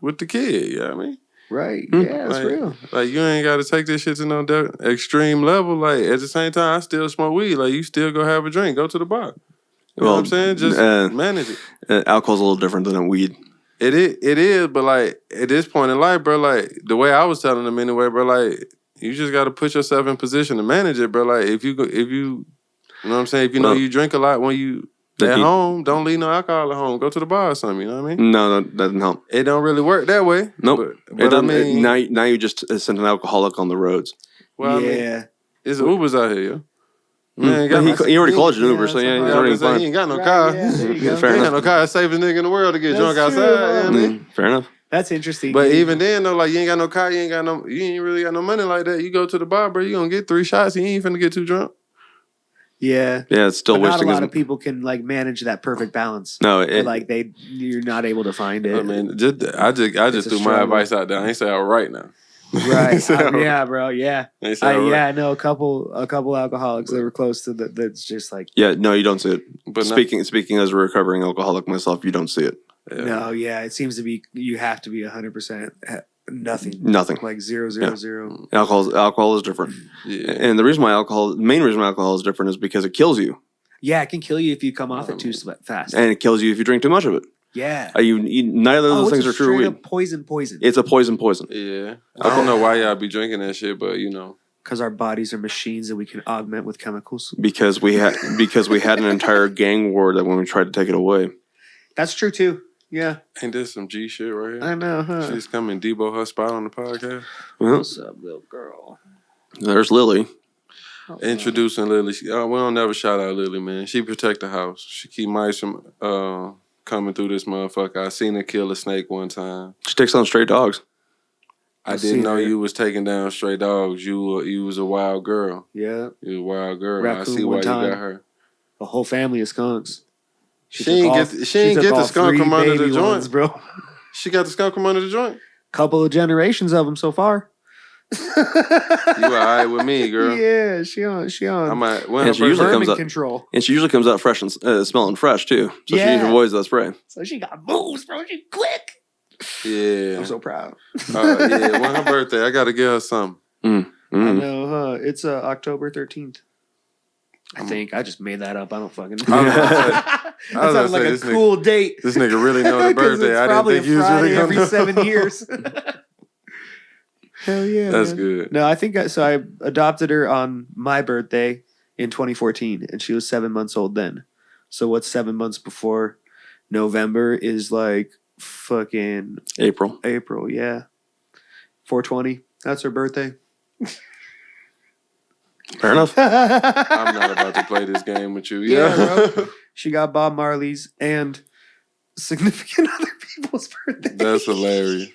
with the kid. You know what I mean? Right. Mm. Yeah, that's Like- real. Like you ain't got to take this shit to no extreme level. Like at the same time, I still smoke weed. Like you still go have a drink, go to the bar. You know what I'm saying? Just manage it. Alcohol's a little different than a weed. It is, but like at this point in life, bro, like the way I was telling them anyway, bro, like you just got to put yourself in position to manage it, bro. Like if you know what I'm saying, if you know Well, you drink a lot when you at home, don't leave no alcohol at home. Go to the bar or something. You know what I mean? No, that doesn't help. It don't really work that way. Nope. But I mean, now you just sent an alcoholic on the roads. well, I mean, yeah. it's Ubers out here, yo. Mm. But he already called you an Uber, so yeah, he's Yeah, already I'm saying, he fine. ain't got no Right, car. yeah, there you go. Fair He ain't got enough. no car. Safest nigga in the world to get drunk That's outside. true, You know what I mean? Fair enough. That's interesting. But even then, though, like you ain't got no car, you ain't really got no money like that. You go to the bar, bro, you gonna get 3 shots. You ain't finna get too drunk. yeah. Yeah, it's still But not a wasting lot his... of people can like manage that perfect balance. No, Or, like you're not able to find it. I mean, I just It's a threw my struggle. advice out there. I ain't say all right now. Right. So- Yeah, bro. Yeah. I ain't say all right. Yeah, I know a couple alcoholics that were close to that's just like yeah, no, you don't see it. But Speaking as a recovering alcoholic myself, you don't see it. no, yeah. It seems to be you have to be 100% nothing. Nothing. Like 0, 0, 0. Alcohol is different. Yeah. And the main reason why alcohol is different is because it kills you. Yeah, it can kill you if you come off it too fast. And it kills you if you drink too much of it. Yeah. Neither of those things are true straight weed. up poison. It's a poison. Yeah. I don't know why y'all be drinking that shit, but Because our bodies are machines that we can augment with chemicals. Because we had an entire gang war that when we tried to take it away. That's true too. Yeah. ain't this some G shit right here? I know, huh? She's coming Debo her spot on the podcast. Well, What's up, little girl? there's Lily. Introducing Lily. We don't never shout out Lily, man. She protect the house. She keep mice from coming through this motherfucker. I seen her kill a snake one time. She takes on stray dogs. I didn't know you was taking down stray dogs. You was a wild girl. Yeah. You a wild girl. Raccoon I see why one time. you got her. A whole family of skunks. She ain't get the skunk from under the joint, bro. She got the skunk from under the joint. Couple of generations of them so far. You all right with me, girl? Yeah, she on. I might. And she usually comes up, control. and she usually comes out fresh and smelling fresh too. So she avoids that spray. So she got moves, bro. She quick. Yeah, I'm so proud. Yeah, when her birthday, I gotta give her something. I know, huh? It's October 13th. I think I just made that up. I don't fucking know. That sounds like a cool date. This nigga really know the birthday. I didn't think he was really gonna every know. 7 years. Hell yeah, that's man. good. No, I think so. I adopted her on my birthday in 2014, and she was 7 months old then. So what's 7 months before November is like fucking April, yeah. 420. That's her birthday. Fair enough. I'm not about to play this game with you. Yeah, bro. She got Bob Marley's and significant other people's birthdays. That's hilarious.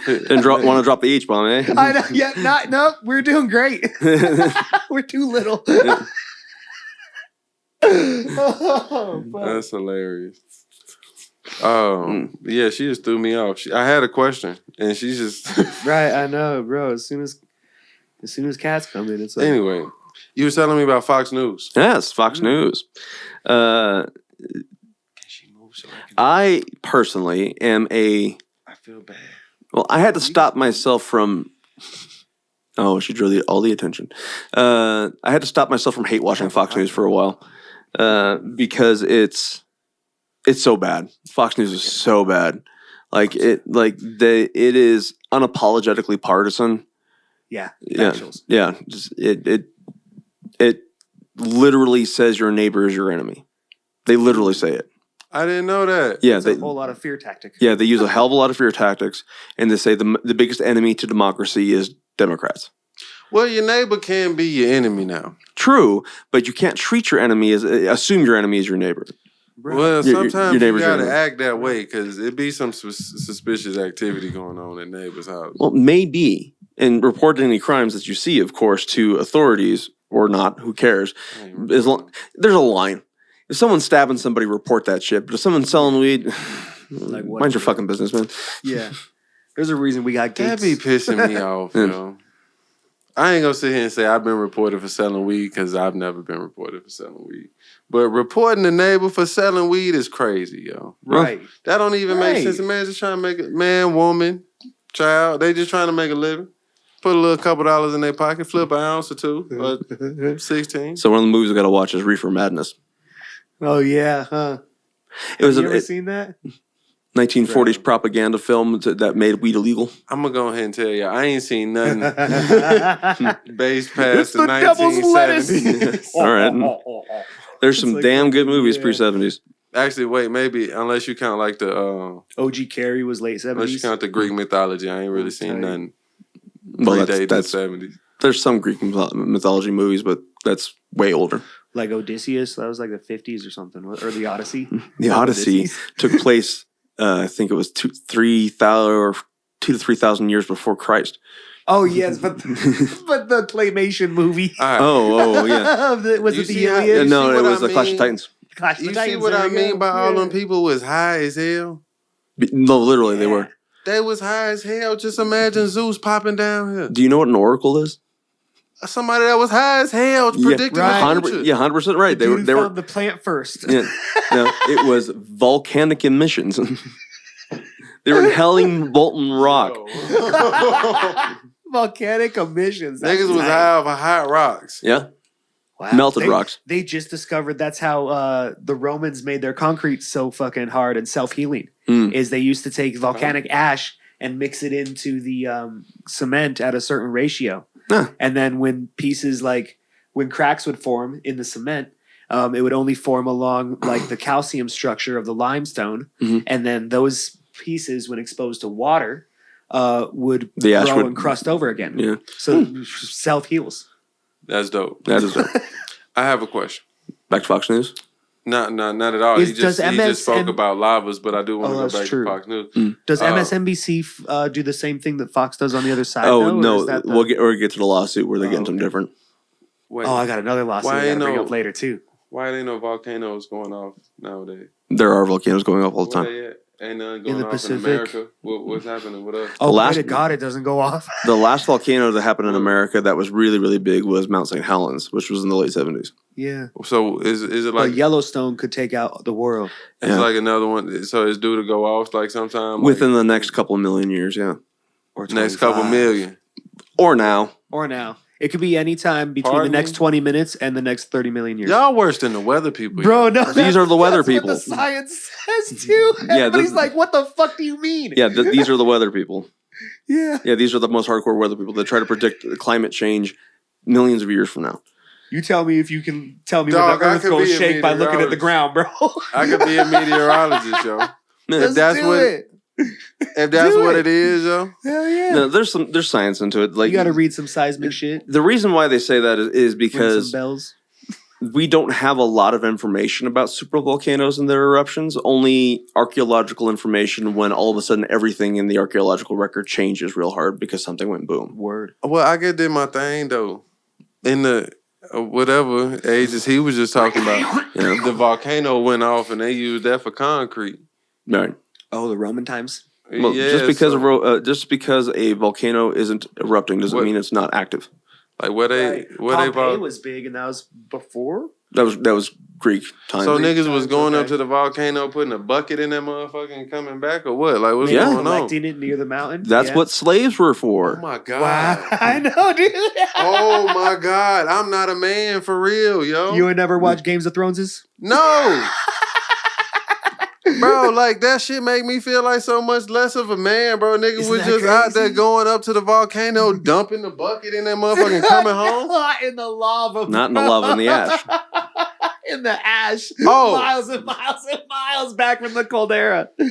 Didn't want to drop the H bomb, eh? I know. Yeah, no, we're doing great. We're too little. Oh, fuck. That's hilarious. Yeah, she just threw me off. I had a question, and she just Right, I know, bro. As soon as cats come in, it's like, anyway. You were telling me about Fox News. Yes, Fox News. I personally am I feel bad. well, I had to stop myself from. Oh, she drew all the attention. I had to stop myself from hate watching Fox News for a while because it's so bad. Fox News is so bad. It is unapologetically partisan. yeah, Yeah, factuals. yeah. Just, it literally says your neighbor is your enemy. They literally say it. I didn't know that. Yeah, It's a whole lot of fear tactic. Yeah, they use a hell of a lot of fear tactics, and they say the biggest enemy to democracy is Democrats. Well, your neighbor can be your enemy now. True, but you can't treat your enemy as assume your enemy is your neighbor. Bro. Well, Your sometimes you neighbor's your gotta enemy. act that way because it be some suspicious activity going on at neighbor's house. Well, maybe, and report any crimes that you see, of course, to authorities or not. Who cares? There's a line. If someone's stabbing somebody, report that shit. But if someone's selling weed, Like, what mind your the- fucking business, man. Yeah. There's a reason we got That gates. be pissing me off, yo. I ain't gonna sit here and say I've been reported for selling weed because I've never been reported for selling weed. But reporting the neighbor for selling weed is crazy, yo. Right. That don't even make Right. sense. The man's just trying to make a man, woman, child. They just trying to make a living. Put a little couple dollars in their pocket, flip an ounce or two, or 16. So one of the movies I got to watch is Reefer Madness. Oh, yeah, huh? It was You a ever seen that? 1940s propaganda film that made weed illegal. I'm gonna go ahead and tell you, I ain't seen nothing based past It's the the devil's 1970s. All right. There's some like damn good fucking- movies yeah. pre-70s. Actually, wait, maybe unless you count like the OG Carey was late 70s. unless you count the Greek mythology, I ain't really seen Okay. nothing. Well, Predated that's the 70s. there's some Greek mythology movies, but that's way older. Like Odysseus, that was like the 50s or something, or the Odyssey. The Odyssey took place, I think it was 2,000 to 3,000 years before Christ. Oh yes, but the claymation movie. All right. Oh yeah. Was You it the see how- Iliad? You No, see it what was I the Clash of mean? Titans. Clash of You see Titans, what there I we mean go. by all them Yeah. people was high as hell? No, literally they were. They was high as hell. Just imagine Zeus popping down here. Do you know what an oracle is? Somebody that was high as hell predicting right. the future. 100% right. The They were. dude They were. found the plant first. Yeah, no, it was volcanic emissions. They were inhaling molten rock. Volcanic emissions. That's Niggas was tight. high off of hot rocks. Yeah, Wow. melted rocks. They just discovered that's how the Romans made their concrete so fucking hard and self-healing. Is they used to take volcanic ash and mix it into the cement at a certain ratio. Huh. And then when when cracks would form in the cement, it would only form along like the calcium structure of the limestone. Mhm. And then those pieces, when exposed to water, would The ash grow would- and crust over again. Yeah. So self-heals. That's dope. That is dope. I have a question. Back to Fox News. Not at all. He just spoke about lavas, but I do want to go back to Fox News. Does MSNBC do the same thing that Fox does on the other side? Oh though, no, we'll get to the lawsuit where they're getting something different. Wait, I got another lawsuit I gotta bring up later too. Why ain't no volcanoes going off nowadays? There are volcanoes going off all the time. Where they at? Ain't none going In the off Pacific. in America. What's happening with us? Oh, Last- pray to God, it doesn't go off. The last volcano that happened in America that was really, really big was Mount St. Helens, which was in the late 70s. Yeah. So is it like But Yellowstone could take out the world. it's like another one? So it's due to go off like sometime Within the next couple of million years, yeah. Or next couple 25. million. Or now. Or now. It could be any time between Pardon the next me? 20 minutes and the next 30 million years. Y'all worse than the weather people. Bro, no. These are the weather people. That's what the science says too. Everybody's like, what the fuck do you mean? Yeah, these are the weather people. Yeah. Yeah, these are the most hardcore weather people that try to predict climate change millions of years from now. You tell me if you can tell me Dog, when the I earth could goes be a shake by looking at the ground, bro. I could be a meteorologist, yo. Let's that's do what it. If that's Do what it. it is, yo. Hell yeah. No, there's science into it. Like You got to read some seismic shit. the reason why they say that is Ring because some bells. we don't have a lot of information about supervolcanoes and their eruptions, only archaeological information when all of a sudden everything in the archaeological record changes real hard because something went boom. Word. Well, I did my thing though. In the whatever ages he was just talking about, the volcano went off and they used that for concrete. Right. Oh, the Roman times? Well, Yeah, just because a volcano isn't erupting doesn't mean it's not active. like where they Pompeii was big, and that was before? That was Greek time. So niggas was times, going up okay. to the volcano, putting a bucket in that motherfucker and coming back, or what? Like what's Yeah. going on? Collecting it near the mountain? That's Yeah. what slaves were Oh for. my god! Wow. I know, dude. Oh my god! I'm not a man for real, yo. You would never watch Games of Thrones? No. Bro, like that shit make me feel like so much less of a man, bro. Nigga Isn't was that just out there crazy? going up to the volcano, dumping the bucket in that motherfucker and coming home. In the lava. Not in the lava, in the ash. In the ash. Oh. Miles and miles and miles back from the caldera. All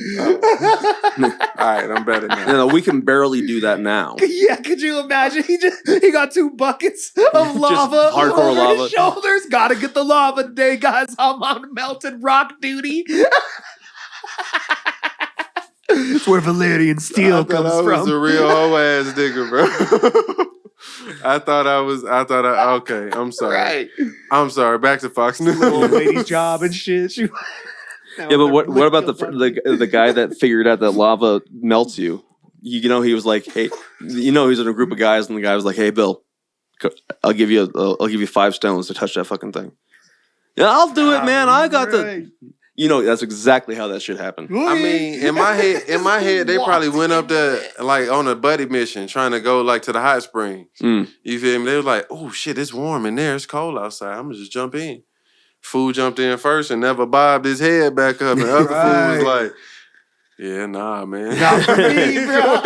right, I'm better now. No, we can barely do that now. Yeah, could you imagine? He got 2 buckets of lava hardcore over lava. his shoulders. Gotta get the lava today, guys. I'm on melted rock duty. It's where Valerian I steel thought comes I was from. a real hoe ass nigga, bro. Okay, I'm sorry. Right. I'm sorry. Back to Fox News. Old lady's job and shit. Yeah, but what about the guy that figured out that lava melts you? You know, he was like, hey, he was in a group of guys, and the guy was like, hey, Bill, I'll give you 5 stones to touch that fucking thing. Yeah, I'll do it, man. I got the. You know, that's exactly how that shit happened. I mean, in my head, they probably went up there like on a buddy mission, trying to go like to the hot springs. Mm. You feel me? They were like, "Oh shit, it's warm in there. It's cold outside. I'm gonna just jump in." Fool jumped in first and never bobbed his head back up, and the other fool was like, "Yeah, nah, man." Not for me, bro.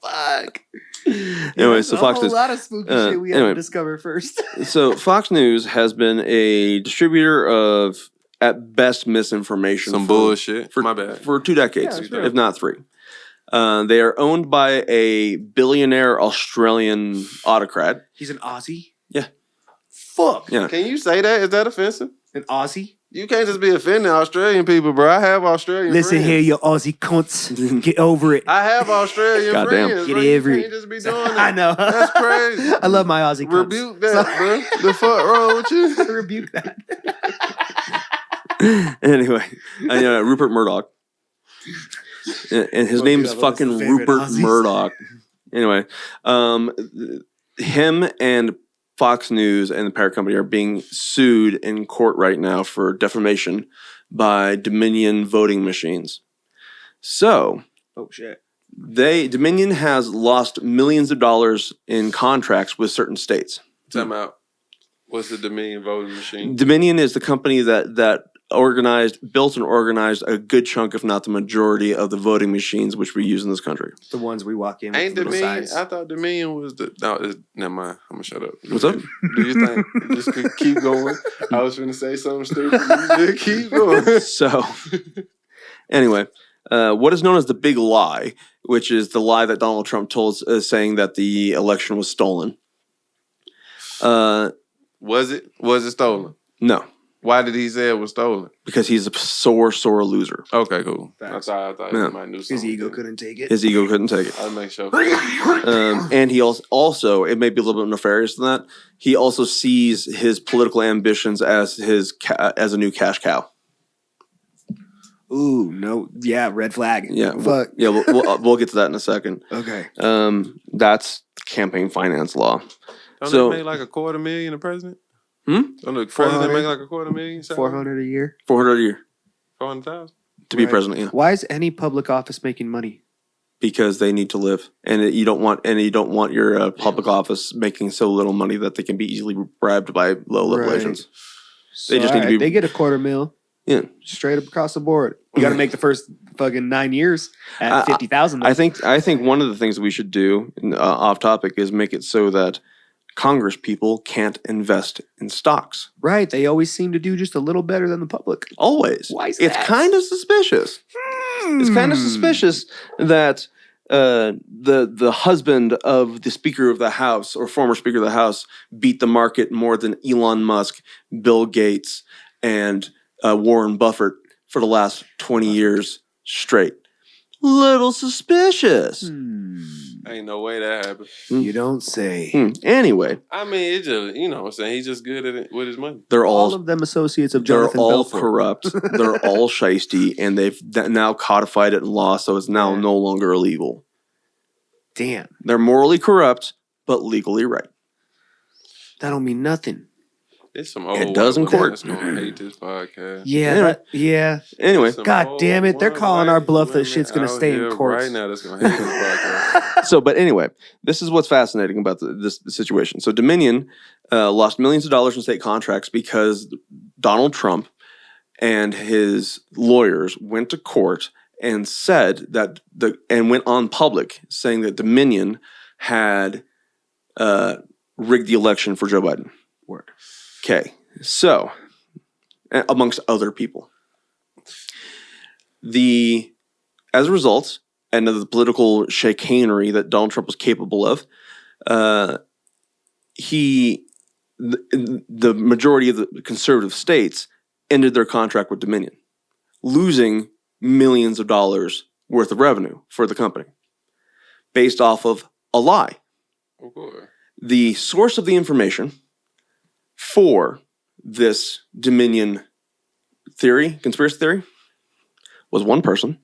Fuck. Anyway, so a Fox whole News. lot of spooky shit we had anyway. to discover first. So Fox News has been a distributor of, at best, misinformation. Some for- bullshit. For, My bad. For 2 decades, Yeah, sure. if not 3. They are owned by a billionaire Australian autocrat. He's an Aussie? Yeah. Fuck. Yeah. Can you say that? Is that offensive? An Aussie? You can't just be offending Australian people, bro. I have Australian Listen friends. here, you Aussie cunts. Get over it. I have Australian Goddamn. friends. Get bro. You every- can't just be doing that. I know. That's crazy. I love my Aussie cunts. Rebuke that, bro. The fuck wrong with you? Rebuke that. Anyway, Rupert Murdoch. And his Fuck name it is up, that's fucking the favorite Rupert Aussies. Murdoch. Anyway, him and Fox News and the parent company are being sued in court right now for defamation by Dominion voting machines. So, Oh, shit. Dominion has lost millions of dollars in contracts with certain states. Time out. What's the Dominion voting machine? Dominion is the company that built and organized a good chunk, if not the majority, of the voting machines which we use in this country. The ones we walk in with Ain't the little Dominion? signs. I thought Dominion was the. No, never mind. I'm gonna shut up. What's up? Do you think? Just keep going. I was gonna say something stupid. You just keep going. So, anyway, what is known as the big lie, which is the lie that Donald Trump told, saying that the election was stolen. Was it stolen? No, Why did he say it was stolen? because he's a sore loser. Okay, cool. Facts. I thought Yeah. he might knew something. His ego couldn't take it. His ego couldn't take it. I'll make sure. And he also, it may be a little bit nefarious than that. He also sees his political ambitions as as a new cash cow. Ooh, no. Yeah, red flag. Yeah, Fuck. we'll get to that in a second. Okay. That's campaign finance law. Don't So- they make like $250,000 the president? Hmm? Don't the 400? president make like $250,000? 400 a year. 400 a year 400,000. to be Right. president. Yeah, Why is any public office making money? because they need to live, and you don't want your public office making so little money that they can be easily bribed by low level Right. agents. So, They just need to be- They get $250,000 Yeah, straight up across the board. You got to make the first fucking 9 years at 50,000. I think one of the things we should do, off topic, is make it so that Congress people can't invest in stocks. Right. They always seem to do just a little better than the public. Always. Why is It's that? kind of suspicious. It's kind of suspicious that the husband of the Speaker of the House or former Speaker of the House beat the market more than Elon Musk, Bill Gates, and Warren Buffett for the last 20 years straight. Little suspicious. Ain't no way that happened. You don't say. Anyway, I mean, it just, you know what I'm saying? He's just good at it with his money. they're All all of them associates of they're Jonathan all Belfort. corrupt. They're all shisty, and they've now codified it in law, so it's now Yeah. no longer illegal. Damn. They're morally corrupt, but legally right. That don't mean nothing. It's some old It does in woman court. that's gonna hate this podcast. Yeah. Anyway. Yeah. Anyway, Some God old damn it, they're one calling our white bluff that women shit's gonna out stay in here courts. right now. That's gonna hate this podcast. but anyway, this is what's fascinating about the situation. So Dominion lost millions of dollars in state contracts because Donald Trump and his lawyers went to court and said that and went on public saying that Dominion had rigged the election for Joe Biden. Word. Okay, so amongst other people, as a result, and of the political chicanery that Donald Trump was capable of, the majority of the conservative states ended their contract with Dominion, losing millions of dollars worth of revenue for the company based off of a lie. Of course. The source of the information for this Dominion conspiracy theory, was one person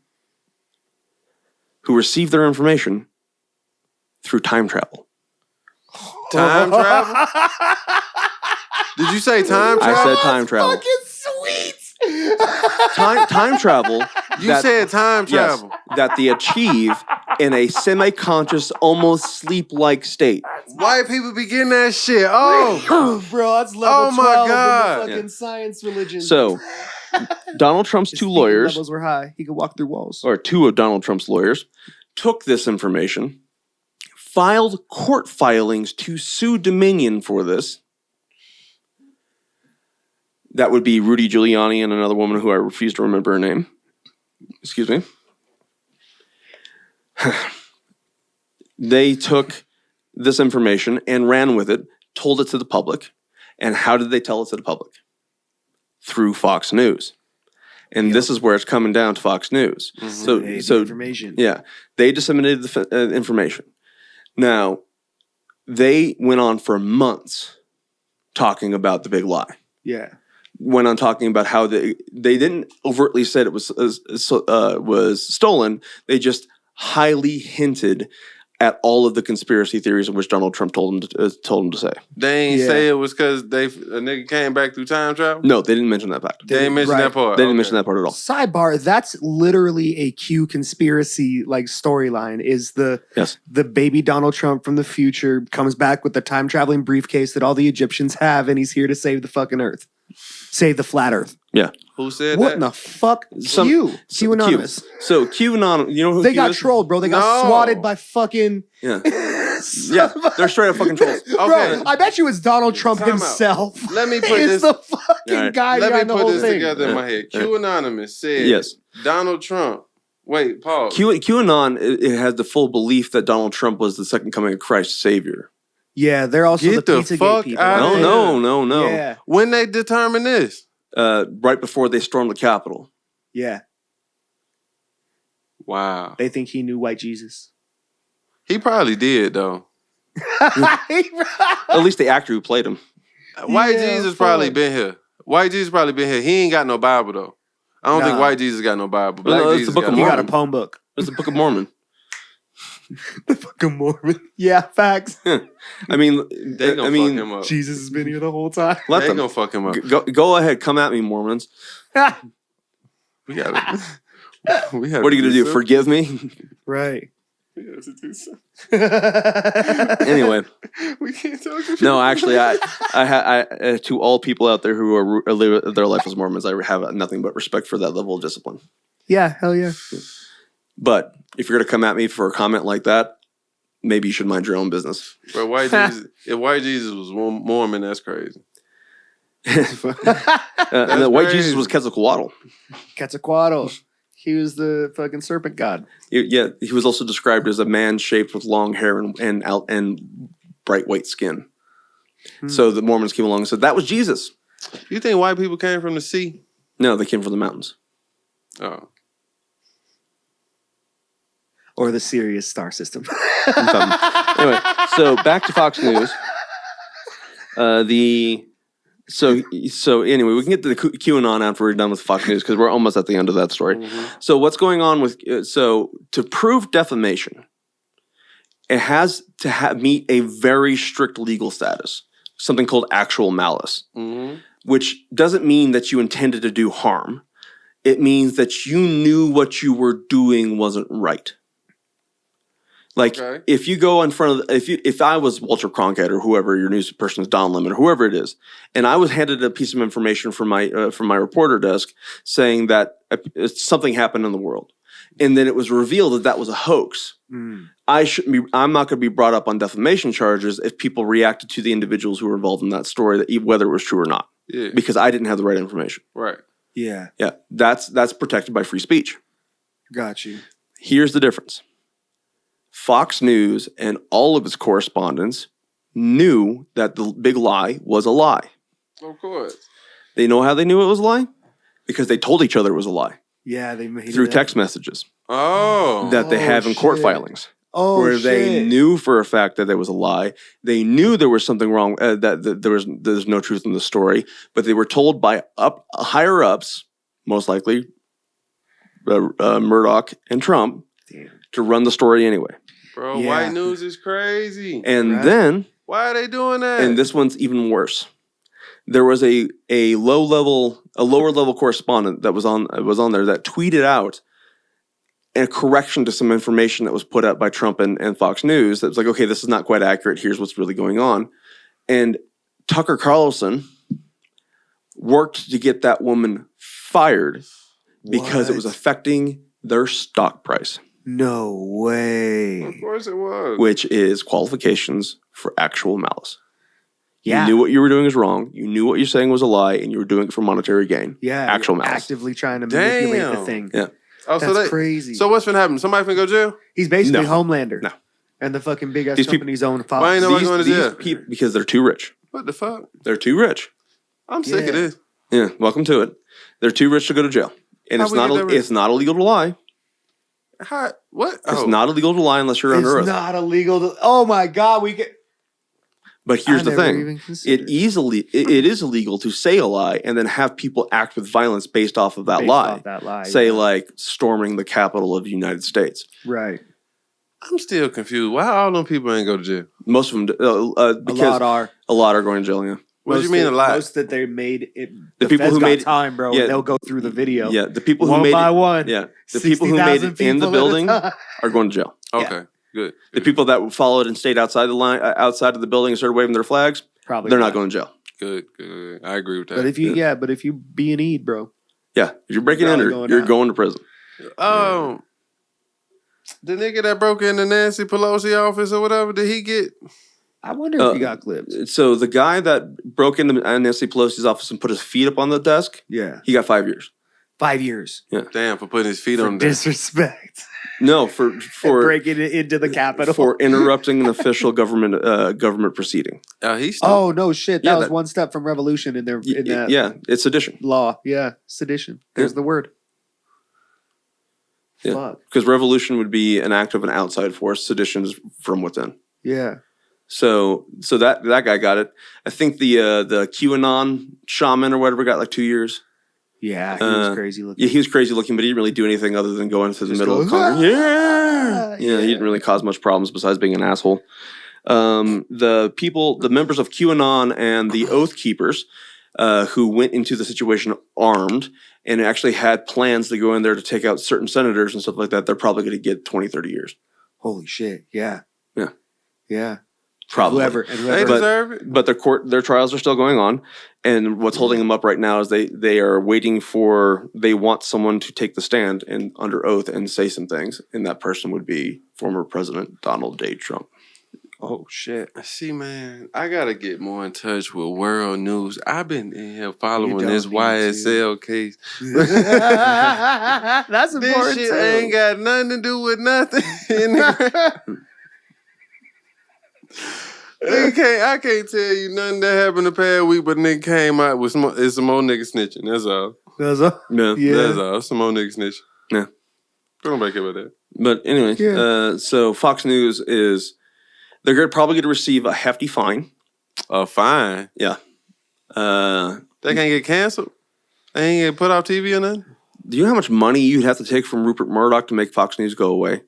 who received their information through time travel. Time travel? Did you say time I travel? said time travel. Fucking sweet. Time travel. You said time travel. Yes, that they achieve in a semi-conscious, almost sleep-like state. White people be getting that shit. Oh, Bro, that's level Oh my 12 God. in the fucking science religion. So, Donald Trump's His two thinking lawyers, levels were high. He could walk through walls. or two of Donald Trump's lawyers, took this information, filed court filings to sue Dominion for this. That would be Rudy Giuliani and another woman who I refuse to remember her name. Excuse me. They took this information and ran with it, told it to the public. And how did they tell it to the public? Through Fox News. And this is where it's coming down to Fox News. Hey, So information. yeah, they disseminated the information. Now, they went on for months talking about the big lie. Yeah. Went on talking about how they didn't overtly said it was stolen. They just highly hinted at all of the conspiracy theories in which Donald Trump told them to say. they ain't Yeah. say it was because a nigga came back through time travel? No, they didn't mention that fact. They ain't mention Right. that part. They didn't Okay. mention that part at all. Sidebar, that's literally a Q conspiracy like storyline is Yes. the baby Donald Trump from the future comes back with the time traveling briefcase that all the Egyptians have and he's here to save the fucking earth. Save the flat earth. Yeah. Who said What that? in the fuck? Some- Q. Q Anonymous. So QAnon, you know who They Q got is? trolled, bro. They got No. swatted by fucking Yeah. Yeah, they're straight up fucking trolls. Okay. Bro, I bet you it's Donald Trump Time out. himself. Let me put is this. the fucking Alright. guy Let me behind the put whole this thing. together in my head. Yeah. Q Anonymous said Yes. Donald Trump. Wait, pause. QAnon it has the full belief that Donald Trump was the second coming of Christ's savior. Yeah, they're also Get the the Pizzagate fuck people. outta here. No. Yeah, When they determine this? Right before they stormed the Capitol. yeah. Wow. They think he knew white Jesus. He probably did though. At least the actor who played him. White Yeah, Jesus probably fuck. been here. White Jesus probably been here. He ain't got no Bible though. I don't think Nah. white Jesus got no Bible. Black No, it's Jesus the Book of He got a Mormon. poem book. It's the Book of Mormon. The fucking Mormon. Yeah, facts. I mean, They gonna fuck him up. Jesus has been here the whole time. let They them. gonna fuck him up. Go ahead. Come at me, Mormons. We gotta. We What are you going to do? Forgive me? Right. Anyway. We can't talk to No, actually, I to all people out there who are live their life as Mormons, I have nothing but respect for that level of discipline. Yeah, hell yeah. But if you're going to come at me for a comment like that, maybe you should mind your own business. Bro, white Jesus. If white Jesus was Mormon, that's crazy. And then white crazy. Jesus was Quetzalcoatl. Quetzalcoatl. He was the fucking serpent god. Yeah, he was also described as a man shaped with long hair and bright white skin. So the Mormons came along and said that was Jesus. You think white people came from the sea? No, they came from the mountains. Oh. Or the Sirius star system. Anyway, so back to Fox News. So anyway, we can get to the QAnon after we're done with Fox News because we're almost at the end of that story. Mm-hmm. So what's going on with so to prove defamation, it has to meet a very strict legal status, something called actual malice, which doesn't mean that you intended to do harm. It means that you knew what you were doing wasn't right. Like if you go in front of if I was Walter Cronkite or whoever your news person is, Don Lemon or whoever it is, and I was handed a piece of information from my reporter desk saying that something happened in the world, and then it was revealed that that was a hoax. I'm not going to be brought up on defamation charges if people reacted to the individuals who were involved in that story, that whether it was true or not, because I didn't have the right information. Right. Yeah. Yeah, that's protected by free speech. Got you. Here's the difference. Fox News and all of its correspondents knew that the big lie was a lie. Of course. They know how they knew it was a lie? Because they told each other it was a lie. Yeah, they made Through it text messages Oh. that they have in court shit. filings. Oh, where they knew for a fact that there was a lie. They knew there was something wrong, that there's no truth in the story, but they were told by higher ups, most likely Murdoch and Trump, to run the story anyway. Bro, Yeah. white news is crazy. And Right. then, Why are they doing that? and this one's even worse. There was a lower level correspondent that was on there that tweeted out a correction to some information that was put out by Trump and Fox News that was like, okay, this is not quite accurate. Here's what's really going on. And Tucker Carlson worked to get that woman fired because it was What? affecting their stock price, No Of way. course it was. which is qualifications for actual malice. Yeah. You knew what you were doing was wrong. You knew what you're saying was a lie, and you were doing it for monetary gain. Yeah. Actual you're malice. actively trying to manipulate the Damn. thing. Yeah. Oh, That's crazy. So what's been happening? Somebody finna go to jail? He's basically No. Homelander. No. And the fucking big ass These people- company's own Fox. Why ain't nobody going to jail? people, because they're too rich. What the fuck? They're too rich. I'm sick Yeah. of this. Yeah, welcome to it. They're too rich to go to jail, and How it's we not get that rich? it's not illegal to lie. How? What? It's not illegal to lie unless you're It's under oath. not illegal to. Oh my God. We get. But here's I the never thing: even considered. it is illegal to say a lie and then have people act with violence based off of that Based lie. off that lie. Say yeah. like storming the Capitol of the United States. Right. I'm still confused. Why all them people ain't go to jail? Most of them, because A lot are. going to jail. Yeah, What do you Most mean that- a lot? Most that they made it. The people feds who got made- time, bro. yeah. And they'll go through the video. yeah. The people who One made by it, one. yeah, the people who made 60,000 it in the people at a building time. are going to jail. Okay, good. The people that followed and stayed outside the line, outside of the building, and started waving their flags, Probably they're not going to jail. Good. I agree with that. But if you, but if you be an Eid, bro. Yeah, if you're breaking in, Probably you're going going out. to prison. The nigga that broke into Nancy Pelosi office or whatever, did he get? I wonder if he got clipped. So the guy that broke into Nancy Pelosi's office and put his feet up on the desk, Yeah. he got 5 years. 5 years. Damn, for putting his feet For on that. disrespect. No, for Breaking it into the Capitol. for interrupting an official government proceeding. He's Oh no shit! That Yeah, was that- one step from revolution in their in that Yeah, it's sedition. law. Yeah, sedition. There's the word. Yeah. Fuck. Because revolution would be an act of an outside force. Sedition is from within. Yeah. So that guy got it. I think the QAnon shaman or whatever got like 2 years. Yeah, he was crazy looking. Yeah, he was crazy looking, but he didn't really do anything other than go into the Just middle go, of Congress. "Ah!" Yeah, he didn't really cause much problems besides being an asshole. The members of QAnon and the Oath Keepers, who went into the situation armed and actually had plans to go in there to take out certain senators and stuff like that, they're probably going to get 20, 30 years. Holy shit! Yeah. Yeah. Yeah. Probably. Whoever. They deserve it. But their trials are still going on, and what's holding them up right now is they are waiting for, they want someone to take the stand and under oath and say some things, and that person would be former President Donald J. Trump. Oh shit! See, man, I gotta get more in touch with world news. I've been in here You following don't this need YSL case. That's This important shit too. ain't got nothing to do with nothing. I can't tell you nothing that happened the past week, but nigga came out with some more niggas snitching. That's all. That's all. Yeah. That's all. Some more niggas snitching. Yeah. Don't back about that. But anyway, Yeah. so Fox News they're probably going to receive a hefty fine. Fine. Yeah. They can't get canceled. They ain't get put off TV or nothing. Do you know how much money you'd have to take from Rupert Murdoch to make Fox News go away?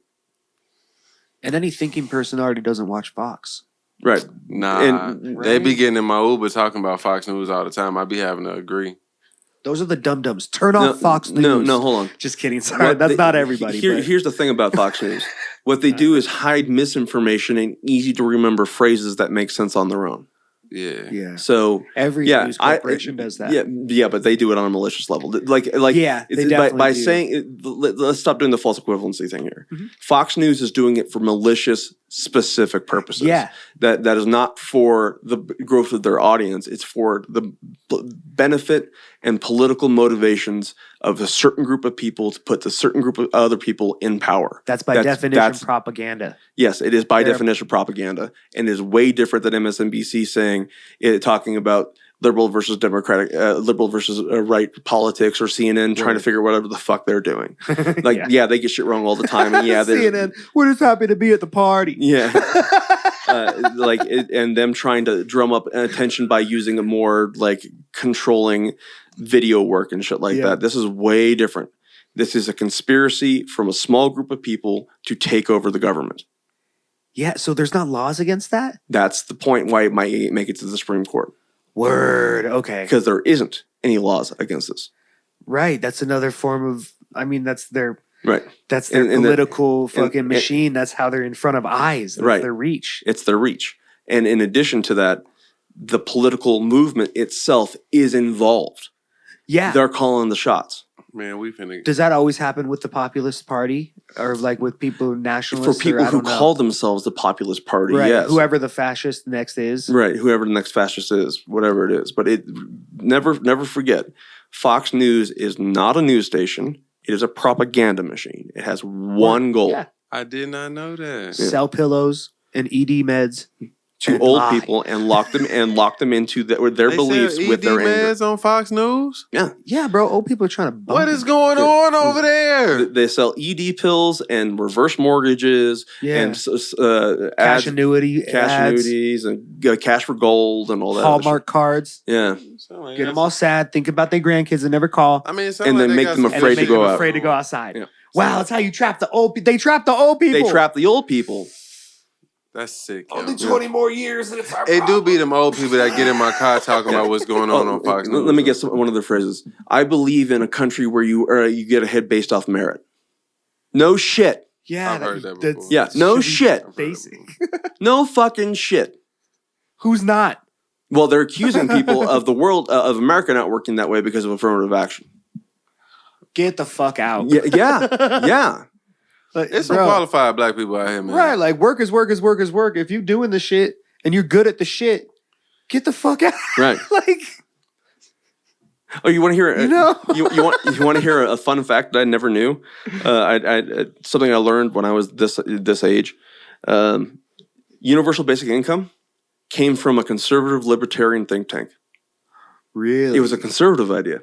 And any thinking person already doesn't watch Fox. Right. Nah, And- they be getting in my Uber talking about Fox News all the time. I be having to agree. Those are the dum-dums. Turn off Fox News. No, hold on. Just kidding. Sorry, that's not everybody. but Here's the thing about Fox News. What they do is hide misinformation and easy to remember phrases that make sense on their own. Yeah. yeah. So Every news corporation does that. Yeah, but they do it on a malicious level. Like Yeah, they definitely by do. saying, let's stop doing the false equivalency thing here. Mm-hmm. Fox News is doing it for malicious, specific purposes. Yeah. that is not for the growth of their audience. It's for the benefit and political motivations of a certain group of people to put the certain group of other people in power. That's by definition propaganda. Yes, it is by They're- definition propaganda, and is way different than MSNBC talking about liberal versus democratic, liberal versus right politics, or CNN trying to figure whatever the fuck they're doing. Like, yeah, they get shit wrong all the time, and yeah, there's CNN, we're just happy to be at the party. yeah. And them trying to drum up attention by using a more like controlling video work and shit like Yeah. that. This is way different. This is a conspiracy from a small group of people to take over the government. Yeah, so there's not laws against that? That's the point why it might make it to the Supreme Court, Word. Okay. because there isn't any laws against this. Right. That's another form of, that's their Right. their And political fucking machine. That's how they're in front of eyes. That's Right. their reach. It's their reach. And in addition to that, the political movement itself is involved. Yeah. They're calling the shots. Man, we finna. Does that always happen with the populist party? Or like with people, nationalists? For people or, I who don't know. call themselves the Populist Party, Right. yes. Whoever the fascist next is. Right, whoever the next fascist is, whatever it is. But it never forget, Fox News is not a news station. It is a propaganda machine. It has one goal. Yeah. I did not know that. Sell pillows and ED meds. To And old lie. people and lock them into their They beliefs sell with ED their anger. meds on Fox News. Yeah. Yeah, bro. Old people are trying to bum What you. is going on over there? They sell ED pills and reverse mortgages Yeah. and cash annuity cash ads, annuities and cash for gold and all that. other Hallmark cards. shit. Yeah. Get them all sad. Think about their grandkids and never call. I mean, it And then make them And afraid then to make go them out. afraid to go outside. Yeah. Wow, that's how you trap the old people. They trap the old people. They trap the old people. That's sick. yo. Only 20 more years and it's our It do problem. be them old people that get in my car talking about what's going on Fox News. Let me get one of the phrases. I believe in a country where you get ahead based off merit. No shit. Yeah, I've heard that that's- before. Yeah, no should be shit. Basic. No fucking shit. Who's not? Well, they're accusing people of the world of America not working that way because of affirmative action. Get the fuck out. Yeah. Like, It's some bro, qualified black people out here, man. right, like work is work is work is work. If you're doing the shit and you're good at the shit, get the fuck out. Right. Like, Oh, you want to hear? You want to hear a fun fact that I never knew? Something I learned when I was this age. Universal basic income came from a conservative libertarian think tank. Really? It was a conservative idea.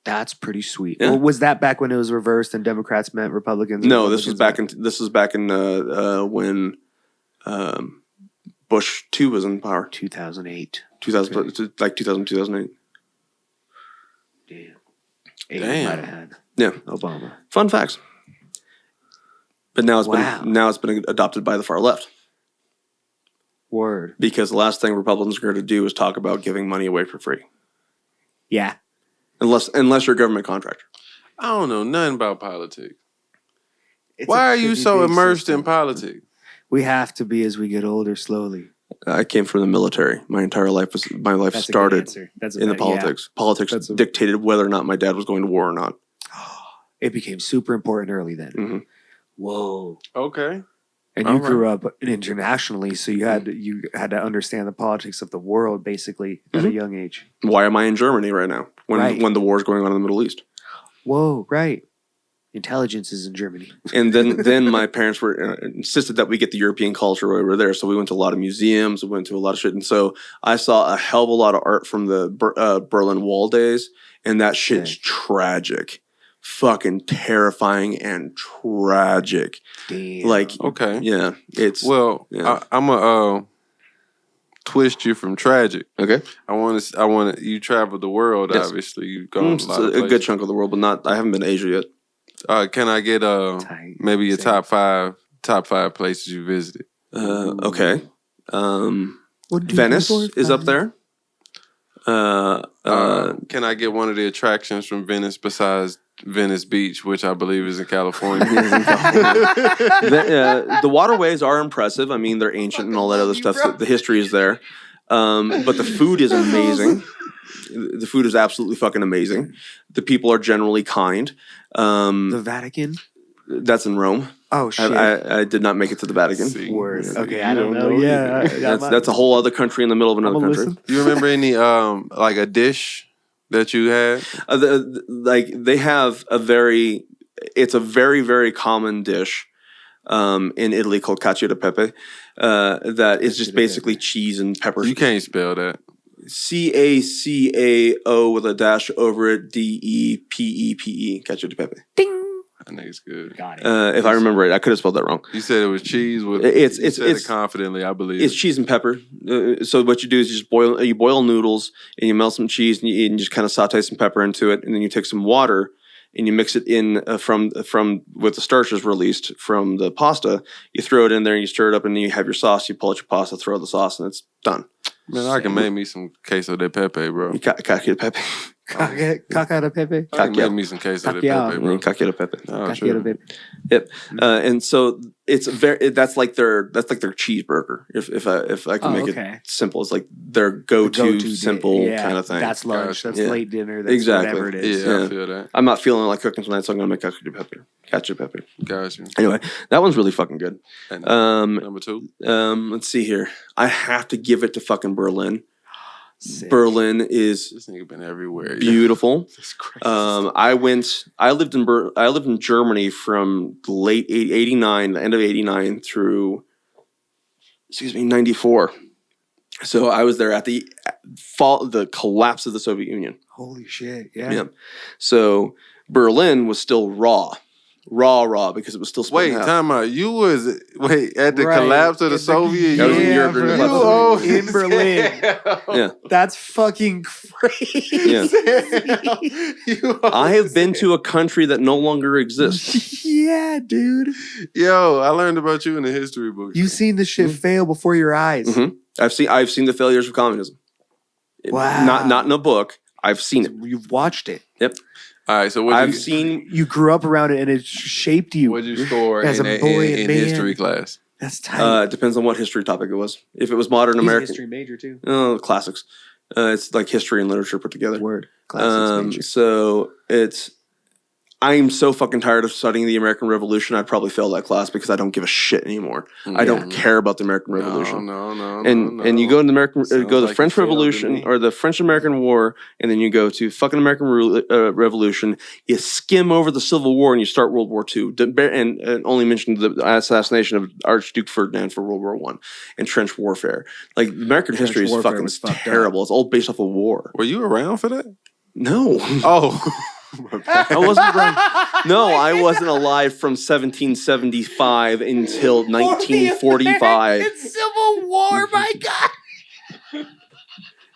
That's pretty sweet. Yeah. Well, was that back when it was reversed and Democrats meant Republicans? No, this was back in when Bush 2 was in power. 2008. 2008. Damn. Might have had Yeah. Obama. Fun facts. But now it's been adopted by the far left. Word. Because the last thing Republicans are going to do is talk about giving money away for free. Yeah. Unless you're a government contractor. I don't know nothing about politics. It's Why a are you pretty so big immersed system. in politics? We have to be as we get older slowly. I came from the military. My entire life That's started a good answer. That's in the politics. Politics dictated whether or not my dad was going to war or not. It became super important early then. Mm-hmm. Whoa. Okay. And you grew up internationally, so you had to understand the politics of the world basically at a young age. Why am I in Germany right now when the war is going on in the Middle East? Whoa, right. Intelligence is in Germany. And then my parents were insisted that we get the European culture while we were there. So we went to a lot of museums, we went to a lot of shit. And so I saw a hell of a lot of art from the Berlin Wall days, and that shit's tragic. Fucking terrifying and tragic. Damn. Okay. Yeah, it's I'm a twist you from tragic. Okay. I want to. You traveled the world. Yes. Obviously, you've gone a lot of a places. good chunk of the world, but I haven't been to Asia yet. Can I get maybe your top five places you visited? Okay. Venice is up there. Can I get one of the attractions from Venice besides Venice Beach, which I believe is in California? The waterways are impressive. I mean, they're ancient and all that other stuff. So the history is there. But the food is amazing. The food is absolutely fucking amazing. The people are generally kind. The Vatican? That's in Rome. Oh, shit. I did not make it to the Vatican. Word. Yeah. Okay, I don't know. Yeah. That's a whole other country in the middle of another country. Listen. Do you remember any like a dish that you had? They have it's a very, very common dish in Italy called cacio e pepe that is just basically cheese and peppers. You can't spell that. CACAO with a dash over it, DEPEPE, cacio e pepe. Ding. I think it's good. Got it. If I remember it, I could have spelled that wrong. You said it was cheese with. You said it confidently. I believe it's cheese and pepper. So what you do is you just boil noodles and you melt some cheese and you just kind of saute some pepper into it, and then you take some water and you mix it in from with the starches released from the pasta. You throw it in there and you stir it up, and then you have your sauce. You pull out your pasta, throw the sauce, and it's done. Man, I can make me some queso de pepe, bro. Cacio e pepe. Caca de pepe. I can make me some queso de pepe, bro. Cacio e pepe. Oh, Caca sure. de pepe. Yep. And so it's that's like their cheeseburger. If I can make it simple, it's like their go-to simple kind of thing. That's lunch. That's Yeah. late dinner. That's Exactly. whatever it is. Yeah, I feel that. I'm not feeling like cooking tonight, so I'm gonna make cacio e pepe. Gotcha. Anyway, that one's really fucking good. And number two. Let's see here. I have to give it to fucking Berlin. Sick. Berlin is This nigga been everywhere. beautiful. That's crazy. I lived in Germany from late 89, the end of 89 through 94. So I was there at the collapse of the Soviet Union. Holy shit. Yeah. Yeah. So Berlin was still raw because it was still split Wait, in half. time out. You was at the Right. collapse of the Soviet I was in Union. Europe during the bro. collapse. You old In Berlin. Yeah. That's fucking crazy. Yeah. I have been to a country that no longer exists. Yeah, dude. Yo, I learned about you in the history book. You seen this shit fail before your eyes. Mhm. I've seen the failures of communism. Wow. Not in a book. I've seen it. You've watched it. Yep. All right, so I've seen. You grew up around it and it shaped you. what'd you score As in, a boy and in man. history class? That's tight. It depends on what history topic it was. If it was modern He's a American, history major too. Classics. It's like history and literature put together. Word. Classics major. So I'm so fucking tired of studying the American Revolution. I'd probably fail that class because I don't give a shit anymore. I don't care about the American Revolution. No. And you go in the Sounds go the like French you failed to Revolution me. or the French American War, and then you go to fucking American Revolution. You skim over the Civil War and you start World War II, and only mention the assassination of Archduke Ferdinand for World War I and trench warfare. Like American history is warfare fucking was fucked terrible. It's all based off of war. Were you around for that? No. Oh. I wasn't around. No, I wasn't alive from 1775 until 1945. Civil War, my God.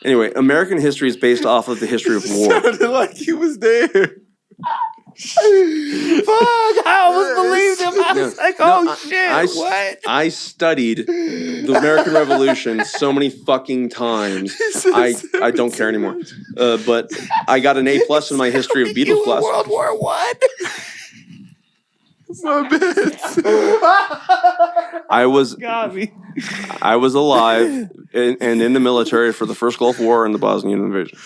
Anyway, American history is based off of the history of war. Sounded like he was there. Fuck, I almost believed him. I was like, what? I studied the American Revolution so many fucking times. I don't care anymore. But I got an A+ in my history of Beatles class. World War I. My bad. I was Got me. I was alive and in the military for the first Gulf War and the Bosnian invasion.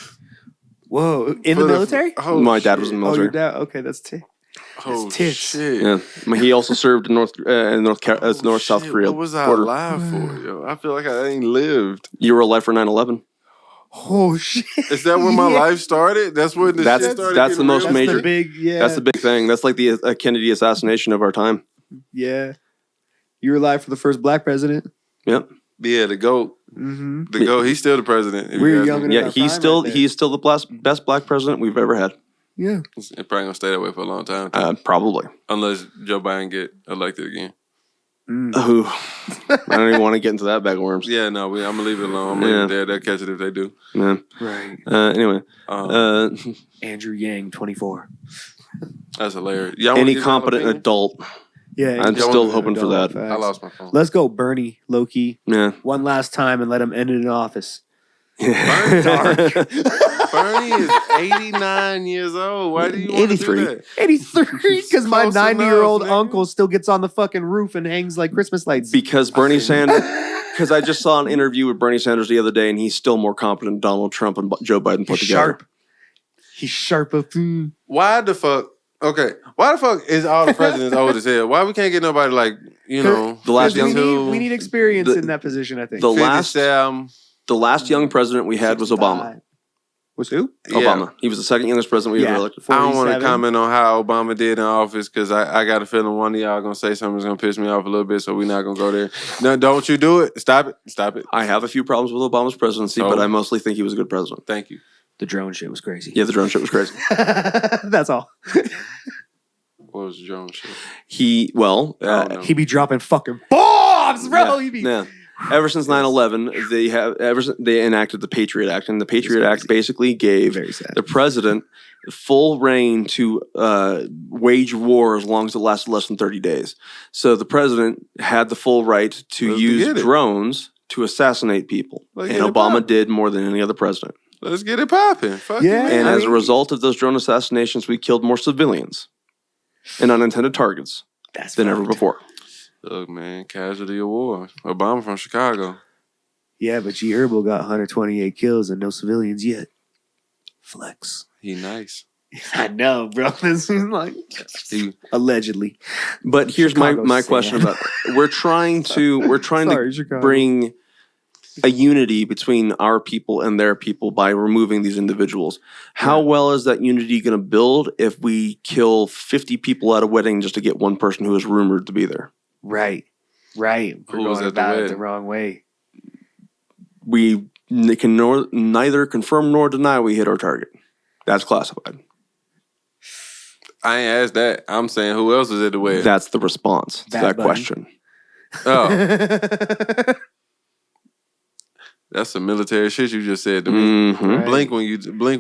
Whoa, in the military? My dad was in the Oh, military. your dad. Okay, that's Oh tits. shit. Yeah, he also served in North South Korea. What was I border. alive for, yo? I feel like I ain't lived. You were alive for 9/11. Oh shit! Is that where my life started? That's when the That's- shit started. that's the getting most real? major- the big, yeah. That's the big thing. That's like the Kennedy assassination of our time. Yeah. You were alive for the first black president. Yep. Yeah, the GOAT. Mm-hmm. The GOAT. He's still the president. if We you were ask young me. enough. Yeah, our time right he's still the best black president we've ever had. Yeah. It's probably gonna stay that way for a long time, too. Probably. Unless Joe Biden get elected again. Ooh. I don't even want to get into that bag of worms. Yeah, no, I'm gonna leave it alone. I'm gonna leave it there. They'll catch it if they do. Yeah. Right. Anyway, Andrew Yang, 24. That's hilarious. Y'all wanna any give y'all competent opinion? adult. Yeah. I'm he's still an hoping for adult, that. I facts. lost my phone. Let's go, Bernie, Loki, Yeah. one last time and let him end it in office. Bernie is 89 years old. Why do you want to do 83. that? 83, because my Close 90-year-old enough, nigga. uncle still gets on the fucking roof and hangs like Christmas lights. Because Bernie Sanders. Because I just saw an interview with Bernie Sanders the other day, and he's still more competent than Donald Trump and Joe Biden put He's together. sharp. He's sharp. Why the fuck? Okay, why the fuck is all the presidents old as hell? Why we can't get nobody like, you know, The last we young- need experience the- in that position, I think. the 50 last- Sam. The last young president we had was Obama. Was who? Obama. He was the second youngest president we ever elected. I don't want to 47. comment on how Obama did in office because I got a feeling one of y'all gonna say something that's gonna piss me off a little bit, so we're not gonna go there. No, don't you do it. Stop it. Stop it. I have a few problems with Obama's presidency, but I mostly think he was a good president. Thank you. The drone shit was crazy. Yeah, the drone shit was crazy. That's all. What was the drone shit? He, well, I don't know. He be dropping fucking bombs, bro. He be. yeah. Ever since 9/11, they enacted the Patriot Act, and the Patriot Act basically gave Very sad. the president full reign to wage war as long as it lasted less than 30 days. So the president had the full right to Let's use get it. drones to assassinate people, Let's and get it Obama poppin'. did more than any other president. Let's get it popping. Fuck Yeah. you, And man. as a result of those drone assassinations, we killed more civilians and unintended targets That's than ever fucked. before. Look, man, casualty of war. Obama from Chicago. Yeah, but G. Herbo got 128 kills and no civilians yet. Flex. He nice. I know, bro. This is like He allegedly. But here's Chicago my sad. question about we're trying to Sorry, Chicago. bring a unity between our people and their people by removing these individuals. How well is that unity going to build if we kill 50 people at a wedding just to get one person who is rumored to be there? Right. We're Who was going at the about it the wedding? wrong way. We can neither confirm nor deny we hit our target. That's classified. I ain't asked that. I'm saying who else was at the wedding? That's the response to Bad that Bunny. question. Oh, that's some military shit you just said to me. Mhm. Right. Blink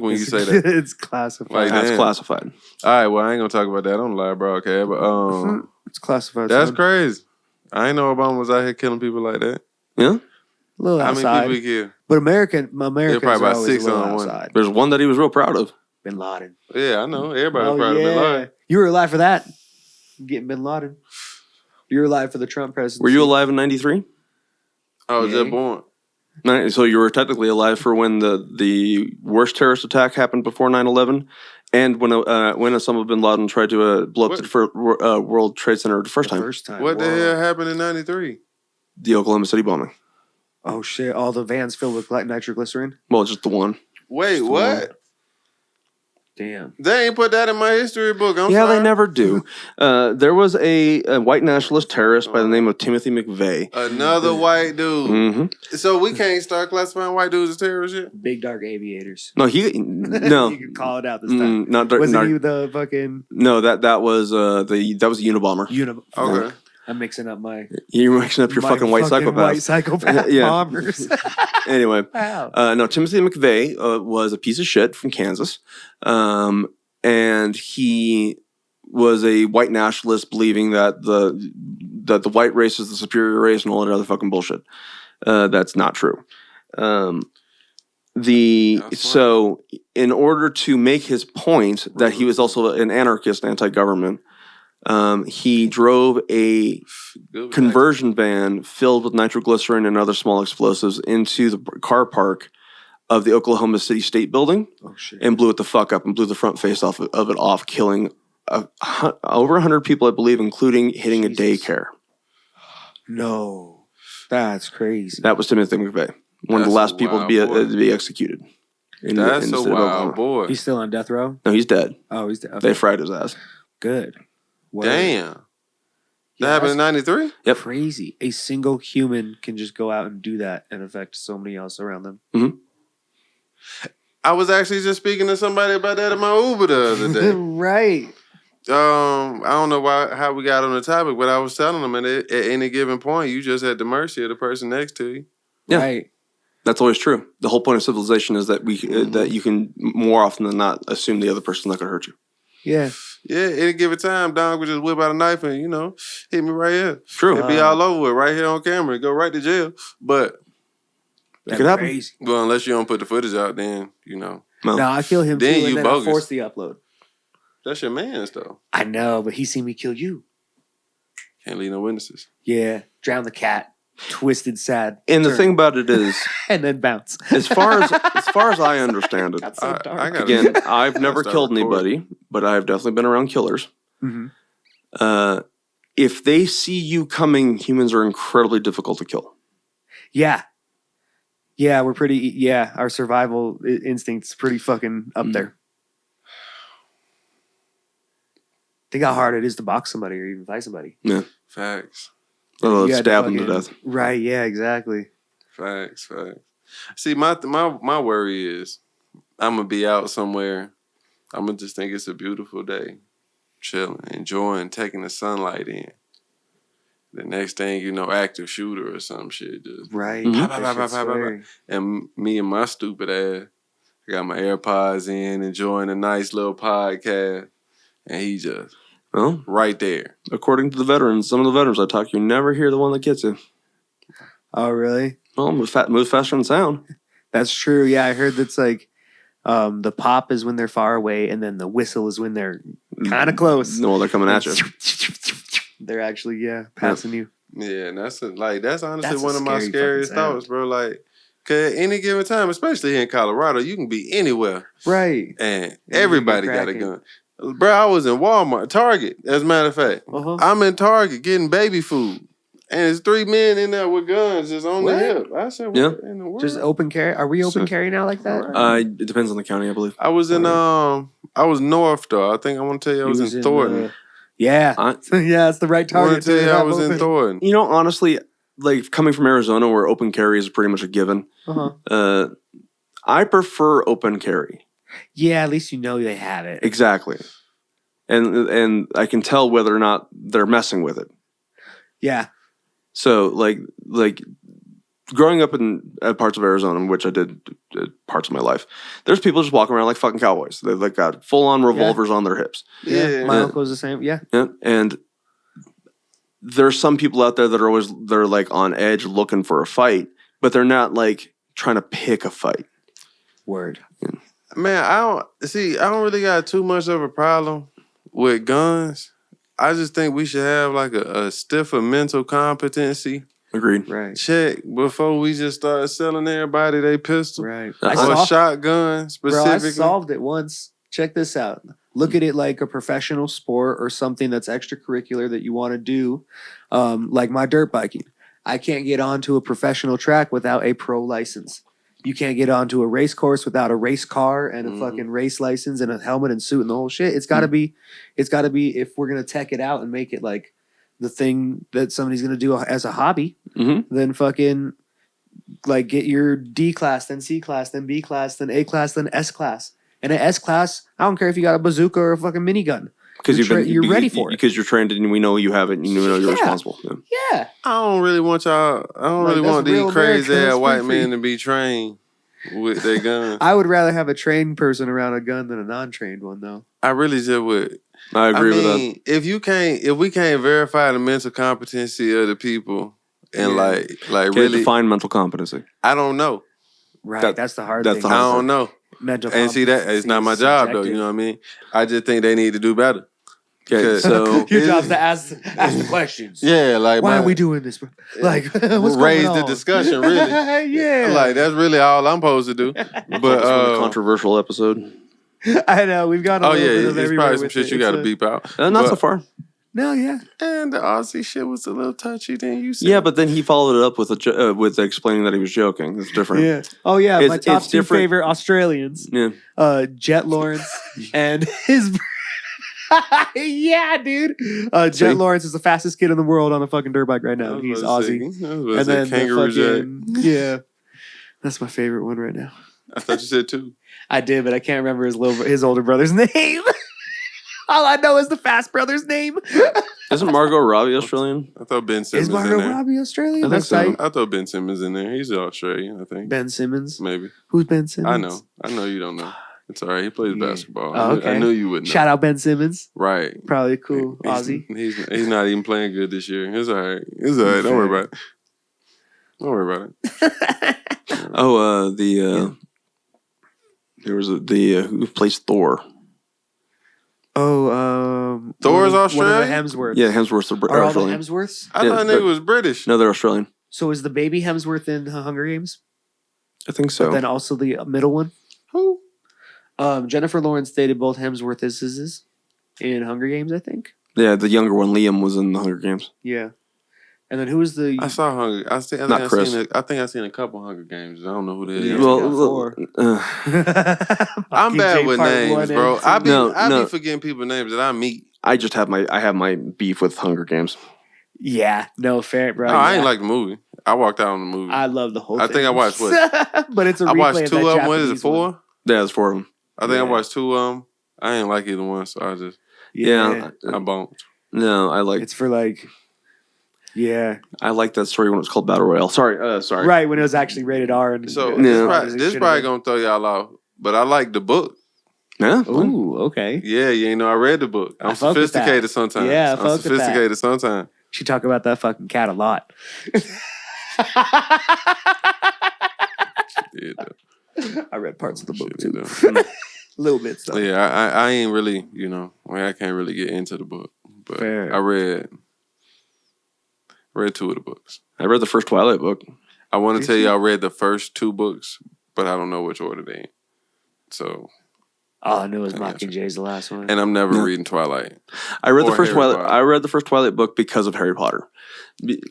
when you say that. It's classified. Like That's Damn. classified. All right, well I ain't gonna talk about that on the live broadcast, but It's classified. that's son. crazy. I ain't know Obama was out here killing people like that. Yeah. A little How many outside. people he killed? But Americans probably are about always 6 a little on one. outside. There's one that he was real proud of. Bin Laden. Yeah, I know. Everybody Oh, probably been lying. You were alive for that. Getting Bin Laden. You were alive for the Trump presidency. Were you alive in 93? I was Yeah. just born. Right, so you were technically alive for when the worst terrorist attack happened before 9/11, and when Osama bin Laden tried to blow up the World Trade Center the first time. What the hell happened in '93? The Oklahoma City bombing. Oh shit! All the vans filled with nitroglycerin. Well, just the one. Wait, Just what? Damn. They ain't put that in my history book. I'm Yeah, sorry. they never do. There was a white nationalist terrorist by the name of Timothy McVeigh. Another white dude. Mm-hmm. So we can't start classifying white dudes as terrorists yet? Big dark aviators. No, no. You can call it out this time. Not Wasn't he the fucking No, that was a Unabomber. Okay. I'm mixing up my. You're mixing up your my fucking white psychopath. White psychopath Yeah. bombers. Anyway, Wow. no, Timothy McVeigh was a piece of shit from Kansas, and he was a white nationalist, believing that the white race is the superior race and all that other fucking bullshit. That's not true. So in order to make his point that he was also an anarchist, anti-government, he drove a conversion van filled with nitroglycerin and other small explosives into the car park of the Oklahoma City State Building and blew it the fuck up and blew the front face of it off, killing over 100 people, I believe, including hitting a daycare. No, that's crazy. That was Timothy McVeigh, one of the last people to be executed. That's a wild boy. He's still on death row? No, he's dead. Oh, he's dead. Okay. They fried his ass. Good. Word. Damn. That happened in '93? Yep. Crazy. A single human can just go out and do that and affect so many else around them. Mm-hmm. I was actually just speaking to somebody about that in my Uber the other day. Right. I don't know how we got on the topic, but I was telling them at any given point, you just at the mercy of the person next to you. Yeah. Right. That's always true. The whole point of civilization is that that you can more often than not assume the other person's not going to hurt you. Yeah. Yeah, any given time, Don would just whip out a knife and, hit me right here. True. It'd be all over it right here on camera. Go right to jail. But it could happen. Crazy. Well, unless you don't put the footage out, then, No, I kill him then too, you and then bogus. I force the upload. That's your man's, though. I know, but he seen me kill you. Can't leave no witnesses. Yeah. Drown the cat. Twisted, sad. And the turn. thing about it is, and then bounce. as far as I understand it, That's so dark. again, I've never start killed recording. anybody, but I've definitely been around killers. Mm-hmm. If they see you coming, humans are incredibly difficult to kill. Yeah. Yeah, we're pretty. Yeah, our survival instinct's pretty fucking up there. Think how hard it is to box somebody or even fight somebody. Yeah. Facts. Oh, You had stab them to fucking- death. Right, yeah, exactly. Facts. See, my worry is I'm going to be out somewhere. I'm going to just think it's a beautiful day. Chilling, enjoying, taking the sunlight in. The next thing you know, active shooter or some shit. Just Right. Mhm. That shit's scary. And me and my stupid ass, I got my AirPods in, enjoying a nice little podcast. And he just Well, right there. according to the veterans, some of the veterans I talk to, you never hear the one that gets you. Oh, really? Well, move faster than sound. That's true. Yeah, I heard that's like the pop is when they're far away, and then the whistle is when they're kind of close. No, they're coming at you. They're actually passing you. Yeah, and that's honestly That's a one of my scary scariest fucking sound. thoughts, bro. Like, cause at any given time, especially here in Colorado, you can be anywhere Right. and you everybody get got a cracking. gun. Bro, I was in Walmart, Target, as a matter of fact. Uh-huh. I'm in Target getting baby food. And there's 3 men in there with guns just on What? the hip. I said, what Yeah. in the world? Just open carry. Are we open carry now like that? It depends on the county, I believe. I was in I was north though. I think I want to tell you I was in Thornton. Yeah. I- Yeah, it's the right I want target. to tell you to I have was in open. Thornton. You know, honestly, like coming from Arizona where open carry is pretty much a given, Uh-huh. I prefer open carry. Yeah, at least you know they have it. Exactly. And I can tell whether or not they're messing with it. Yeah. So like growing up in parts of Arizona, which I did parts of my life, there's people just walking around like fucking cowboys. They've like got full on revolvers on their hips. Yeah. My Yeah. uncle's the same. Yeah. Yeah. And there's some people out there that are they're like on edge looking for a fight, but they're not like trying to pick a fight. Word. Man, I don't really got too much of a problem with guns. I just think we should have like a stiffer mental competency Agreed. Right. check before we just start selling everybody they pistol Right. or shotgun Bro, specifically. I solved it once. Check this out. Look at it like a professional sport or something that's extracurricular that you want to do, like my dirt biking. I can't get onto a professional track without a pro license. You can't get onto a race course without a race car and a fucking race license and a helmet and suit and the whole shit. It's gotta be, if we're gonna tech it out and make it like the thing that somebody's gonna do as a hobby, then fucking like get your D class, then C class, then B class, then A class, then S class. And an S class, I don't care if you got a bazooka or a fucking minigun. Because you're ready for it. Because you're trained and we know you have it and you know you're responsible. Yeah. Yeah. I don't really want y'all. I don't Like, really that's want real these crazy American. ass That's white free. men to be trained with their guns. I would rather have a trained person around a gun than a non-trained one, though. I really just would. I agree with that. If we can't verify the mental competency of the people and Yeah. like Can't really define mental competency. I don't know. Right. That's the hard that's thing. the I hard don't know. Mental And see that it's not my job though, you know what I mean? I just think they need to do better. Okay, so Your job's to ask the questions. Yeah, like Why are we doing this, bro? Like, what's raise going the on? discussion, really. Yeah. Like that's really all I'm supposed to do. But this was a controversial episode. I know we've got a oh little yeah, bit of it's everywhere probably some with shit it. you got to It's beep out. Not But- so far. No, yeah. And the Aussie shit was a little touchy. Then you said, Yeah, but then he followed it up with with explaining that he was joking. It's different. Yeah. Oh yeah, my It's top two different. favorite Australians. Yeah. Jet Lawrence and his yeah, dude. See? Jet Lawrence is the fastest kid in the world on a fucking dirt bike right I now. was He's about to say- Aussie. I was about to And say then Kangaroo Jack. yeah. That's my favorite one right now. I thought you said two. I did, but I can't remember his older brother's name. All I know is the fast brother's name. Isn't Margot Robbie Australian? I thought Ben Simmons Is in Margot there. Robbie Australian? I think That's so. tight. I thought Ben Simmons in there. He's Australian, I think. Ben Simmons. Maybe. Who's Ben Simmons? I know. I know you don't know. It's all right. He plays Yeah. basketball. Oh, okay. I knew you wouldn't know. Shout out Ben Simmons. Right. Probably cool. He's- Aussie. He's not even playing good this year. It's all right. It's all right. Don't worry about it. Don't worry about it. Oh, there was who plays Thor. Oh, Thor's one of Australian? the Hemsworths. Yeah, Hemsworth's Are all the Australian. Hemsworths? I Yeah, thought but- nigga was British. No, they're Australian. So is the baby Hemsworth in Hunger Games? I think so. But then also the middle one? Who? Jennifer Lawrence dated both Hemsworths in Hunger Games, I think. Yeah, the younger one, Liam, was in the Hunger Games. Yeah. And then who was the... I saw Hunger. I think Not Chris. I think I seen a couple Hunger Games. I don't know who they Yeah. is. Well, got four. I'm bad with names, bro. I be No. forgetting people's names that I meet. I have my beef with Hunger Games. Yeah, no, fair, bro. No, I ain't yeah. like the movie. I walked out on the movie. I love the whole I thing. think I watched what? But it's a I replay watched of two that of them. What is it? Japanese one. 4? Yeah, there's 4 of them. I think I Yeah. watched 2 of them. I ain't like either one, so I just Yeah. I bumped. No, I like It's for like... Yeah. that story when it was called Battle Royale. Sorry. Right, when it was actually rated R. And So Yeah. this probably gonna throw y'all off, but I like the book. Yeah. Ooh, okay. Yeah, you know I read the book. I'm I fuck with that. sophisticated sometimes. Yeah, I I'm fuck with that. sophisticated sometimes. She talk about that fucking cat a lot. Yeah, I read parts of the book shit, too. though. Little bits though. Yeah, I ain't really, I can't really get into the book, but Fair. I read 2 of the books. I read the first Twilight book. I want Did to tell you? you I read the first 2 books, but I don't know which order they in. So, All I knew was I Mockingjays the last one. and I'm never No. reading Twilight. I read the Or first Harry Twilight. Potter. I read the first Twilight book because of Harry Potter.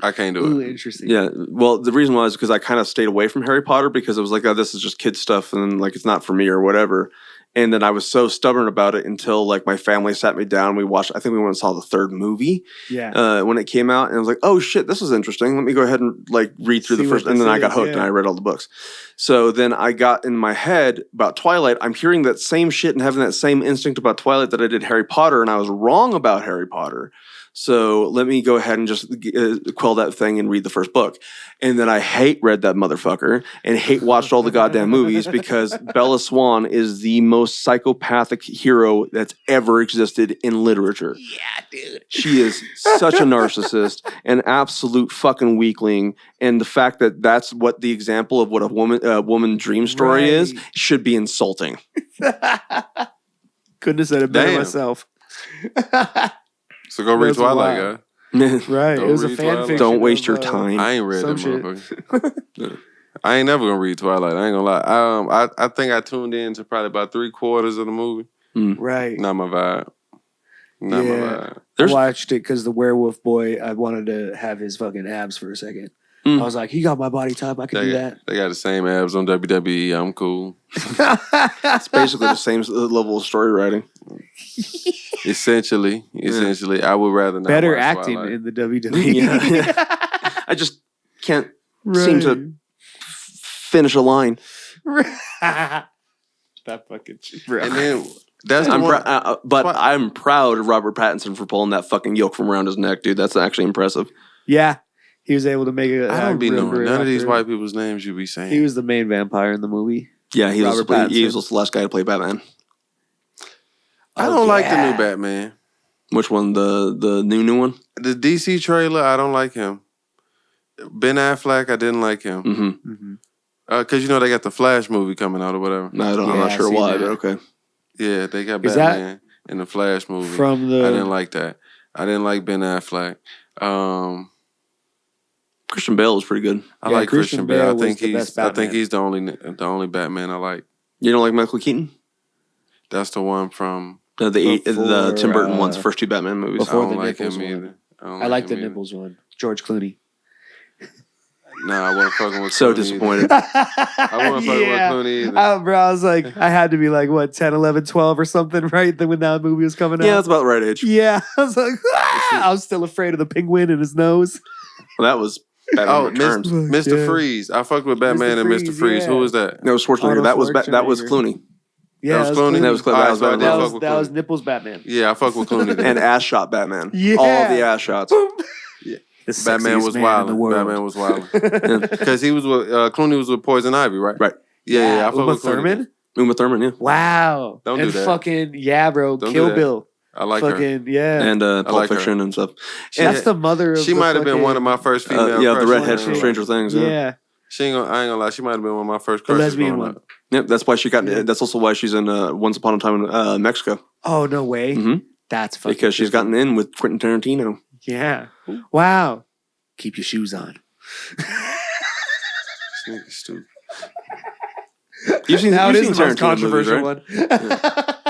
I can't do Ooh, it. interesting. Yeah, well, the reason was because I kind of stayed away from Harry Potter because it was like, oh, this is just kid stuff, and like it's not for me or whatever. And then I was so stubborn about it until like my family sat me down. We watched. I think we went and saw the 3rd movie Yeah. when it came out, and I was like, oh shit, this is interesting. Let me go ahead and like read through See the what first, and then this I got is, hooked yeah. and I read all the books. So then I got in my head about Twilight. I'm hearing that same shit and having that same instinct about Twilight that I did Harry Potter, and I was wrong about Harry Potter. So let me go ahead and just quell that thing and read the first book. And then I read that motherfucker and watched all the goddamn movies because Bella Swan is the most psychopathic hero that's ever existed in literature. Yeah, dude. She is such a narcissist, an absolute fucking weakling. And the fact that that's what the example of what a woman dream story is Right. should be insulting. Couldn't have said it better Damn. myself. So go read That's Twilight, wild. guy. Right. Don't It was a read fan Twilight. fiction. Don't waste of, your time. I ain't read Some that shit. motherfucker. I ain't never gonna read Twilight. I ain't gonna lie. I think I tuned in to probably about 3/4 of the movie. Right. Not my vibe. Not my Yeah. vibe. I watched it because the werewolf boy, I wanted to have his fucking abs for a second. I was like, he got my body type. I could do that. They got the same abs on WWE. I'm cool. It's basically the same level of story writing. Essentially, I would rather not Better watch acting Twilight. in the WWE. Yeah. I just can't seem to finish a line. That fucking shit. And then that's the one. I'm proud of Robert Pattinson for pulling that fucking yoke from around his neck, dude. That's actually impressive. Yeah. He was able to make it. I don't be knowing none of these white people's names you be saying. He was the main vampire in the movie. Yeah, he was Robert Pattinson. the last guy to play Batman. I don't like the new Batman. Which one? The new one? The DC trailer, I don't like him. Ben Affleck, I didn't like him. Mm-hmm. Because they got the Flash movie coming out or whatever. I'm not sure why, but okay. Yeah, they got Is Batman in the Flash movie. I didn't like that. I didn't like Ben Affleck. Christian Bale was pretty good. I like Christian Bale. I think Batman. he's the only Batman I like. You don't like Michael Keaton? That's the one from The Tim Burton one's first two Batman movies. before I don't the like nipples him one. either. I like the nipples one. George Clooney. Nah, I wasn't fucking with So Clooney disappointed. I wasn't fucking with Clooney either. Bro, I was like, I had to be like, what, 10, 11, 12 or something, right? When that movie was coming out. Yeah, that's about the right age. Yeah. I was like, I was still afraid of the penguin in his nose. Well, that was Batman Returns. Mr. Yeah. Freeze. I fucked with Batman and Mr. Freeze. yeah. Who was that? That was Schwarzenegger. That was Clooney. Yeah, That was Clooney? That was Clooney. Alright, so I Batman. did That fuck was, with that was Clooney. Nipples Batman. Yeah, I fuck with Clooney. then. And ass shot Batman. Yeah. All the ass shots. The Batman sexiest was man wild. in the world. Batman was wild. Because he was with Clooney was with Poison Ivy, right? Right. Yeah. I fuck Uma with Clooney. Thurman? Uma Thurman, yeah. Wow. Don't do and that. fucking, bro. Don't do Kill that. Bill. I like her. Fucking, yeah. And Pulp like her. Fiction and stuff. That's the mother of She the might have been fucking- one of my first female. Yeah, the crushes. redhead from Stranger Things. Yeah. Yeah. I ain't gonna lie. She might have been one of my first The crushes. lesbian growing one. up. Yep, that's why she got. That's also why she's in Once Upon a Time in Mexico. Oh, no way. Mhm. That's fucking Because she's gotten in with Quentin Tarantino. Yeah. Wow. Keep your shoes on. This nigga stupid. You've seen, Now it you've is seen the most Tarantino movies, controversial right? one.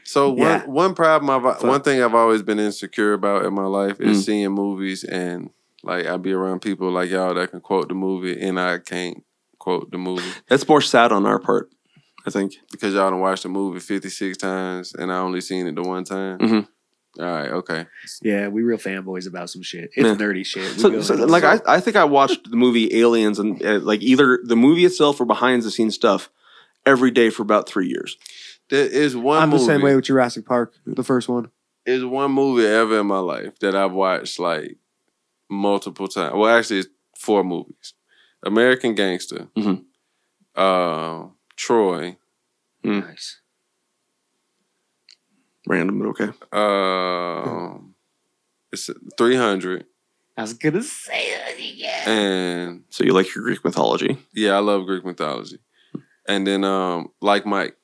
So Yeah. one problem one thing I've always been insecure about in my life is seeing movies and like I be around people like y'all that can quote the movie and I can't quote the movie That's more sad on our part, I think. because y'all done watched the movie 56 times and I only seen it the one time. Mhm. All right, okay. Yeah, we real fanboys about some shit. It's Yeah. nerdy shit. We I think I watched the movie Aliens and like either the movie itself or behind the scenes stuff every day for about 3 years. There is one I'm movie. the same way with Jurassic Park, the first one. Is one movie ever in my life that I've watched like multiple times. Well, actually, it's 4 movies: American Gangster, Troy, Nice. Random, but okay. it's 300, I was gonna say that again. and So you like your Greek mythology? yeah, I love Greek mythology. And then Like Mike.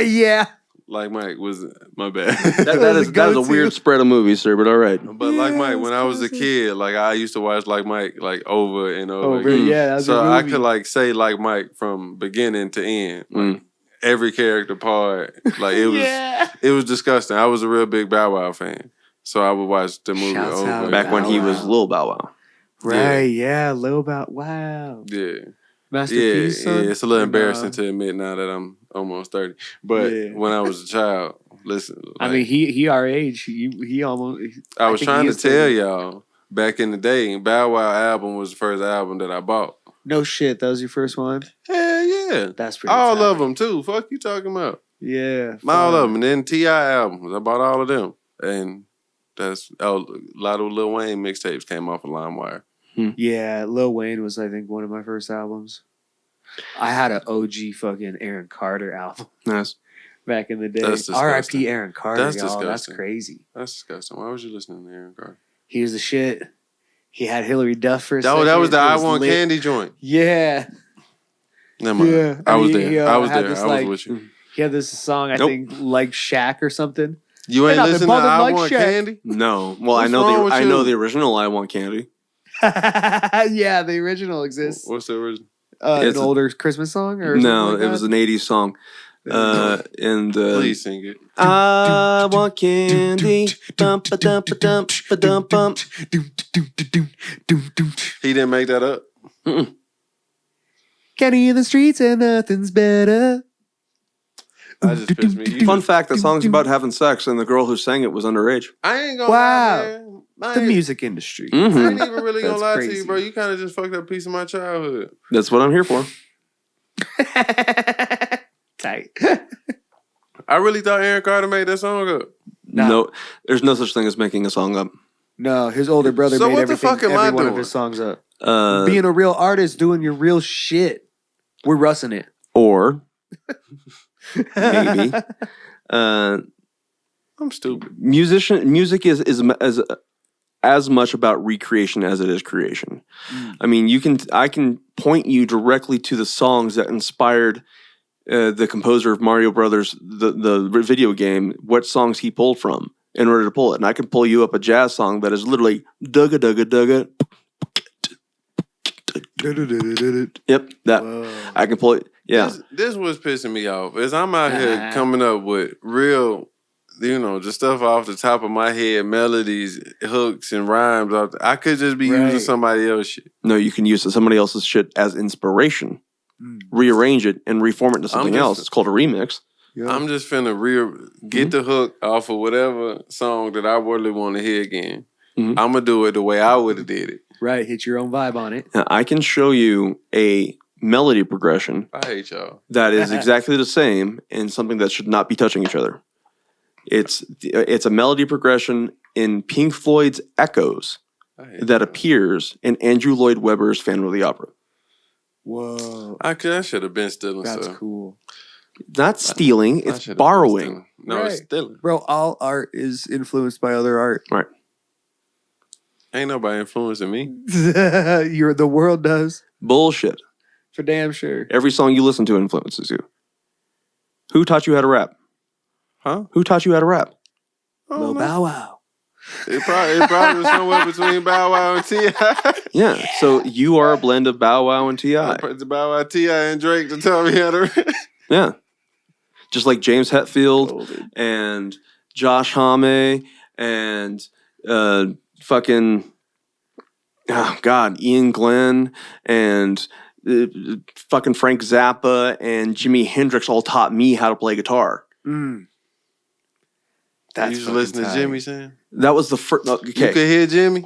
Yeah. Like Mike was my bad. That is a weird spread of movies, sir, but all right. But Like Mike, when I was a kid, like I used to watch Like Mike like over and over. again. Yeah, that was So a I movie. could like say Like Mike from beginning to end. Like, every character part. Like it was it was disgusting. I was a real big Bow Wow fan. So I would watch the movie Shouts over. out and Back when he Bow was Wow. Lil Bow Wow. Right, yeah. Lil Bow. Wow. Yeah. Master Yeah, P's son? yeah, it's a little And, embarrassing to admit now that I'm almost 30. But Yeah. when I was a child, listen. I like, mean, he our age. He almost. I was think trying he to is tell 30. y'all back in the day, Bow Wow album was the first album that I bought. No shit. That was your first one. Hell yeah. That's pretty. All tight. of them too. Fuck you talking about. Yeah. All fun. of them. And then T.I. albums. I bought all of them. And that's a lot of Lil Wayne mixtapes came off of LimeWire. Yeah, Lil Wayne was, I think, one of my first albums. I had an OG fucking Aaron Carter album Nice. back in the day. That's disgusting. R.I.P. Aaron Carter, That's y'all. That's disgusting. crazy. That's disgusting. Why was you listening to Aaron Carter? He was the shit. He had Hillary Duff for a That second. was the It I was Want lit. Candy joint. Yeah. Never mind. Yeah. I was He, there. I was had there. this, I was like- with you. He had this song, I Nope. think, like Shaq or something. You ain't And I've been listening to bumming I like Want Shaq. Candy? No. Well, What's wrong with I know you? the original I Want Candy. Yeah, the original exists. What's the original? An It's a- older Christmas song, or No, something like it was an 80s song. And Please sing it. I want candy. Bump a dump a dump a dump bump. He didn't make that up. Candy in the streets and nothing's better. I just pissed me. You Fun just- fact: the song's about having sex, and the girl who sang it was underage. I ain't gonna Wow. lie, man. I The ain't- music industry. I ain't Mm-hmm. even really gonna That's lie to crazy. you, bro. You kind of just fucked up a piece of my childhood. That's what I'm here for. Tight. I really thought Aaron Carter made that song up. No. No, there's no such thing as making a song up. No, his older brother So made what the everything, fuck am every I one of doing? his songs up. Being Being a real artist, doing your real shit. We're russing it. or maybe I'm stupid. music is as much about recreation as it is creation. I mean, I can point you directly to the songs that inspired the composer of Mario Brothers, the video game, what songs he pulled from in order to pull it. And I can pull you up a jazz song that is literally dugga dugga dugga. Yep, that I can pull it. Yeah, This was pissing me off. Is I'm out here Nah. coming up with real, just stuff off the top of my head, melodies, hooks, and rhymes. I could just be using Right. somebody else's shit. no, you can use somebody else's shit as inspiration, Mm. rearrange it, and reform it into something just- else. It's called a remix. Yeah. I'm just finna get the hook off of whatever song that I really want to hear again. Mhm. I'm gonna do it the way I would have did it. Right, hit your own vibe on it. Now, I can show you a melody progression I hate y'all. that is exactly the same and something that should not be touching each other. It's a melody progression in Pink Floyd's Echoes I hate that y'all. appears in Andrew Lloyd Webber's Phantom of the Opera. Whoa, I should have been stealing that's stuff. cool, Not stealing, I it's should've been borrowing. stealing. No, it's Right. stealing. bro. All art is influenced by other art. Right. Ain't nobody influencing me. The world does, Bullshit. for damn sure. Every song you listen to influences you. Who taught you how to rap? Huh? Who taught you how to rap? I Lil don't know. Bow Wow. It probably was somewhere between Bow Wow and T.I. Yeah, so you are a blend of Bow Wow and T.I. It's Bow Wow, T.I. and Drake to tell me how to. Yeah. Just like James Hetfield Golden. and Josh Homme and fucking, oh God, Ian Glenn and fucking Frank Zappa and Jimi Hendrix all taught me how to play guitar. Mm. You That's just fucking listen to tight. Jimmy saying? That was the first. You Okay. could hear Jimmy.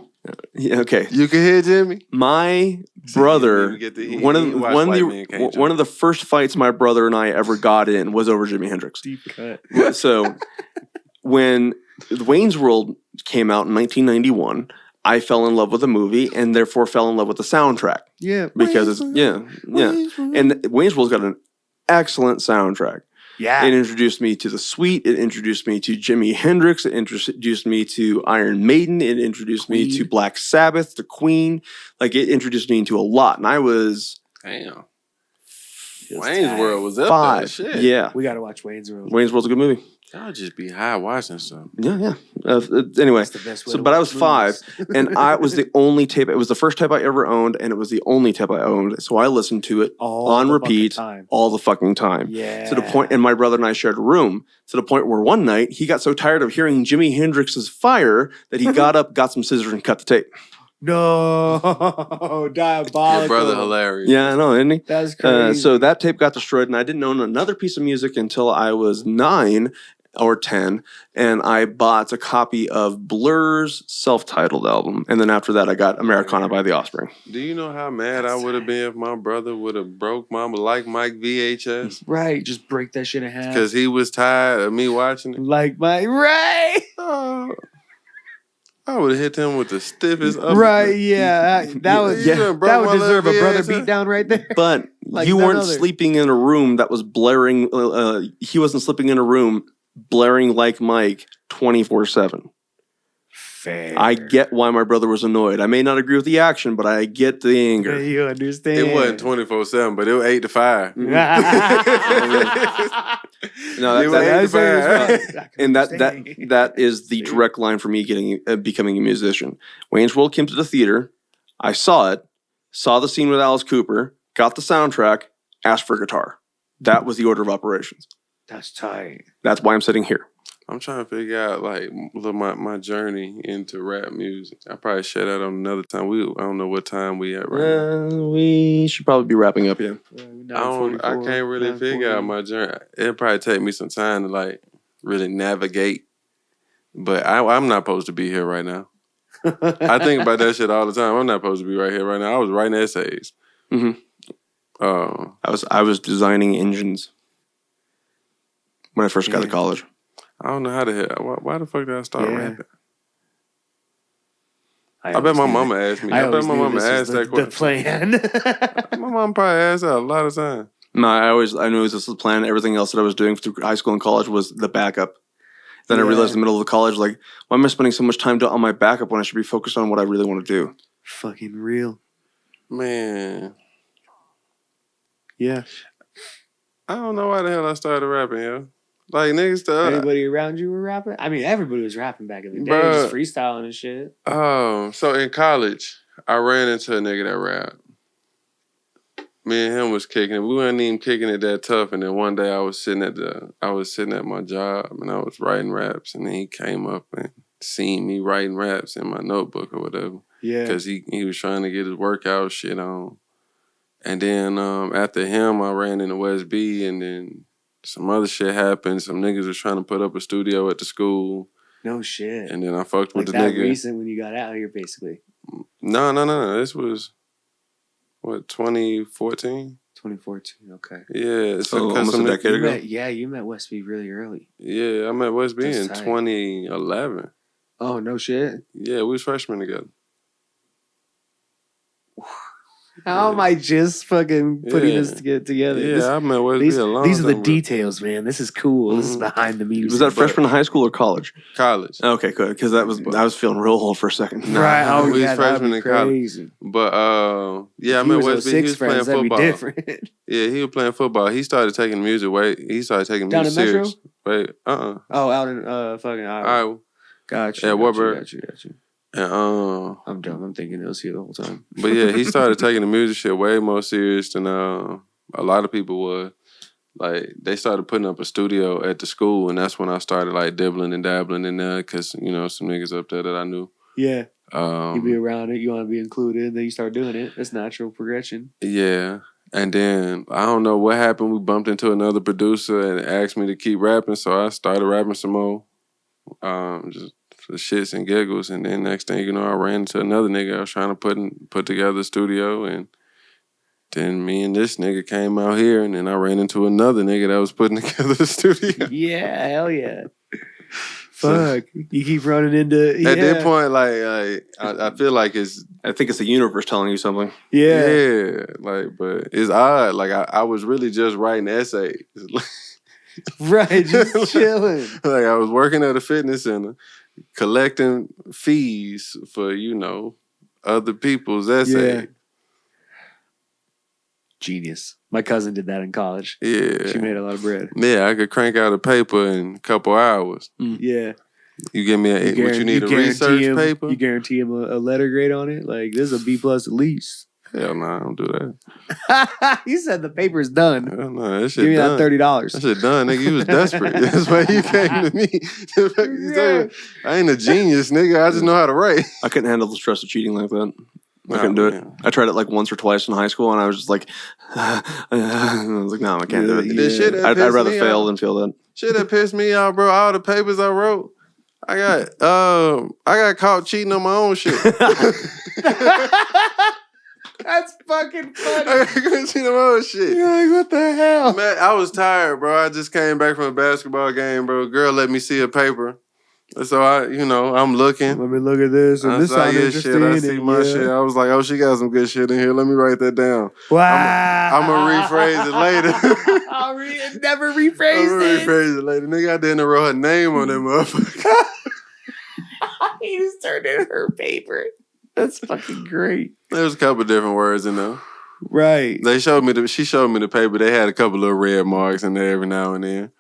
Yeah, okay. You could hear Jimmy. My See, brother, he get the- he- one he watch White Man Can't one Jump. of the first fights my brother and I ever got in was over Jimi Hendrix. Deep cut. So when Wayne's World came out in 1991, I fell in love with the movie and therefore fell in love with the soundtrack Yeah, because it's yeah. And Wayne's World's got an excellent soundtrack. yeah. It introduced me to the Sweet. It introduced me to Jimi Hendrix. It introduced me to Iron Maiden. It introduced me to Queen. Black Sabbath, to Queen. Like it introduced me into a lot, and I was Damn. Just Wayne's tight. World was up 5. there. Shit. Yeah, We gotta watch Wayne's World. Wayne's World's a good movie. Y'all just be high watching stuff. Yeah. Anyway, That's the best way so to but I watch was 5, movies. and I was the only tape. It was the first tape I ever owned, and it was the only tape I owned. So I listened to it All on the fucking repeat time. all the fucking time. Yeah. To the point, and my brother and I shared a room to the point where one night he got so tired of hearing Jimi Hendrix's Fire that he got up, got some scissors, and cut the tape. No, diabolical. Your brother hilarious. Yeah, I know, isn't he? That's crazy. So that tape got destroyed, and I didn't own another piece of music until I was 9 or 10, and I bought a copy of Blur's self-titled album, and then after that, I got Americana by The Offspring. Do you know how mad I would have been if my brother would have broke my Like Mike VHS? Right, just break that shit in half. Because he was tired of me watching it. Like my right, Oh, I would have hit him with the stiffest uppercut. right, yeah, that would You done broke that would my deserve a little brother VHS. beat down right there. But Like you none weren't other. sleeping in a room that was blaring. He wasn't sleeping in a room blaring like Mike 24/7. Fair. I get why my brother was annoyed. I may not agree with the action, but I get the anger. You understand? It wasn't 24/7, but it was 8 to 5. No, It was 8 to 5. And that is the direct line for me becoming a musician. Wayne's World came to the theater. I saw it, saw the scene with Alice Cooper, got the soundtrack, asked for guitar. That was the order of operations. That's tight. That's why I'm sitting here. I'm trying to figure out like my journey into rap music. I probably share that on another time. I don't know what time we at right now. We should probably be wrapping up, yeah. I can't really figure out my journey. It'll probably take me some time to like really navigate. But I'm not supposed to be here right now. I think about that shit all the time. I'm not supposed to be right here right now. I was writing essays. Mm-hmm. I was designing engines when I first got to college. I don't know how the hell. Why the fuck did I start rapping? I bet my mama asked me. I bet my mama asked that question. The plan. My mom probably asked that a lot of times. No, I knew this was the plan. Everything else that I was doing through high school and college was the backup. Then I realized in the middle of the college, like, why am I spending so much time on my backup when I should be focused on what I really want to do? Fucking real. Man. Yeah. I don't know why the hell I started rapping, yo. Like, niggas Anybody around you were rapping? I mean, everybody was rapping back in the day. Bruh. Just freestyling and shit. So in college, I ran into a nigga that rapped. Me and him was kicking it. We weren't even kicking it that tough. And then one day I was sitting at my job and I was writing raps. And then he came up and seen me writing raps in my notebook or whatever. Yeah. Because he was trying to get his workout shit on. And then after him, I ran into West B, and then some other shit happened. Some niggas was trying to put up a studio at the school. No shit. And then I fucked with the that nigga. recent when you got out here, basically. No. This was, 2014? 2014, okay. Yeah. So almost a decade ago? You met West B really early. Yeah, I met West B in tight. 2011. Oh, no shit? Yeah, we was freshmen together. How am I just fucking putting this together? Yeah, I met West B a long These are the time ago. details, man. This is cool. This is behind the music. Was that freshman in high school or college? College. Okay, good. Because I was feeling real old for a second. Right. Oh, we was yeah, freshmen in college. crazy. But yeah, I If met he West B. He was playing that'd be football. different. Yeah, he was playing football. He started taking music Down in serious. Metro? Wait, Oh, out in fucking Iowa. Iowa. Gotcha. Yeah, Warburg. Got you. And I'm dumb. I'm thinking it was here the whole time. but yeah, he started taking the music shit way more serious than a lot of people would. Like, they started putting up a studio at the school, and that's when I started like dibbling and dabbling in there, because some niggas up there that I knew. Yeah. You be around it. You want to be included. And then you start doing it. It's natural progression. Yeah. And then I don't know what happened. We bumped into another producer and asked me to keep rapping, so I started rapping some more. Just for shits and giggles. And then next thing you know, I ran into another nigga. I was trying to put together a studio, and then me and this nigga came out here, and then I ran into another nigga that was putting together a studio. Yeah, hell yeah. Fuck. You keep running into... At that point, like I feel like I think it's the universe telling you something. Yeah. like, but it's odd. Like, I was really just writing essays. Right, just chilling. Like, I was working at a fitness center, collecting fees for, other people's essays. Yeah. Genius. My cousin did that in college. Yeah. She made a lot of bread. Yeah, I could crank out a paper in a couple hours. Yeah. You give me what you need, a research paper? You guarantee him a letter grade on it? Like, this is a B+ at least. Hell no, I don't do that. You said the paper's done. Hell no, that shit Give me done. that $30. That shit done, nigga. You was desperate. That's why you came to me. I ain't a genius, nigga. I just know how to write. I couldn't handle the stress of cheating like that. I couldn't do it. I tried it like once or twice in high school, and I was just like, I was like, no, I can't do it. The shit that I'd pissed rather me fail off- than feel that. Shit that pissed me off, bro. All the papers I wrote, I got caught cheating on my own shit. That's fucking funny. I got caught cheating on my own shit. You're like, what the hell? Man, I was tired, bro. I just came back from a basketball game, bro. Girl let me see a paper. So I'm looking. Let me look at this. And I this saw sounds your interesting. shit. I see and my shit. I was like, oh, she got some good shit in here. Let me write that down. Wow. I'm going to rephrase it later. I'll never I'm rephrase going to it. rephrase it later. Nigga, I didn't wrote her name on that motherfucker. He just turned in her paper. That's fucking great. There's a couple different words in there. Right. She showed me the paper. They had a couple of red marks in there every now and then.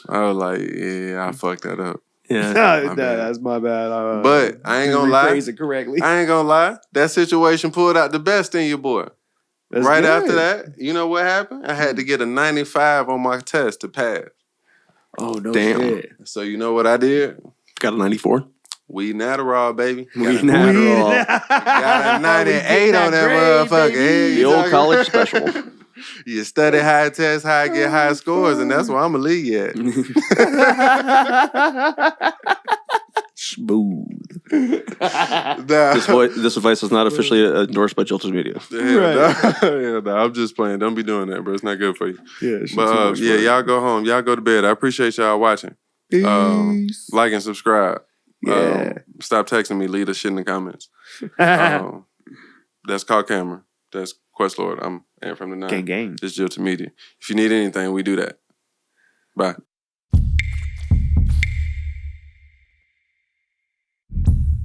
I was like, yeah, I fucked that up. Yeah. No, bad. that's my bad. But I ain't gonna lie. Rephrase it correctly. I ain't gonna lie. That situation pulled out the best in you, boy. That's right good. after that, you know what happened? I had to get a 95 on my test to pass. Oh, no Damn. shit. So you know what I did? Got a 94. Weed and Adderall, baby. Weed and Adderall. Got a 98 on that motherfucker. Hey, The old college special. You study high, test high, get high scores, and that's where I'm gonna leave you at. Smooth. Nah. This advice is not officially endorsed by Jilted Media. No, I'm just playing. Don't be doing that, bro. It's not good for you. Yeah, But y'all go home. Y'all go to bed. I appreciate y'all watching. Peace. Like and subscribe. Yeah. Stop texting me. Leave the shit in the comments. That's called Camera. That's Questlorde. I'm Aaron from the 9. Gang. This is Jilted Media. If you need anything, we do that. Bye.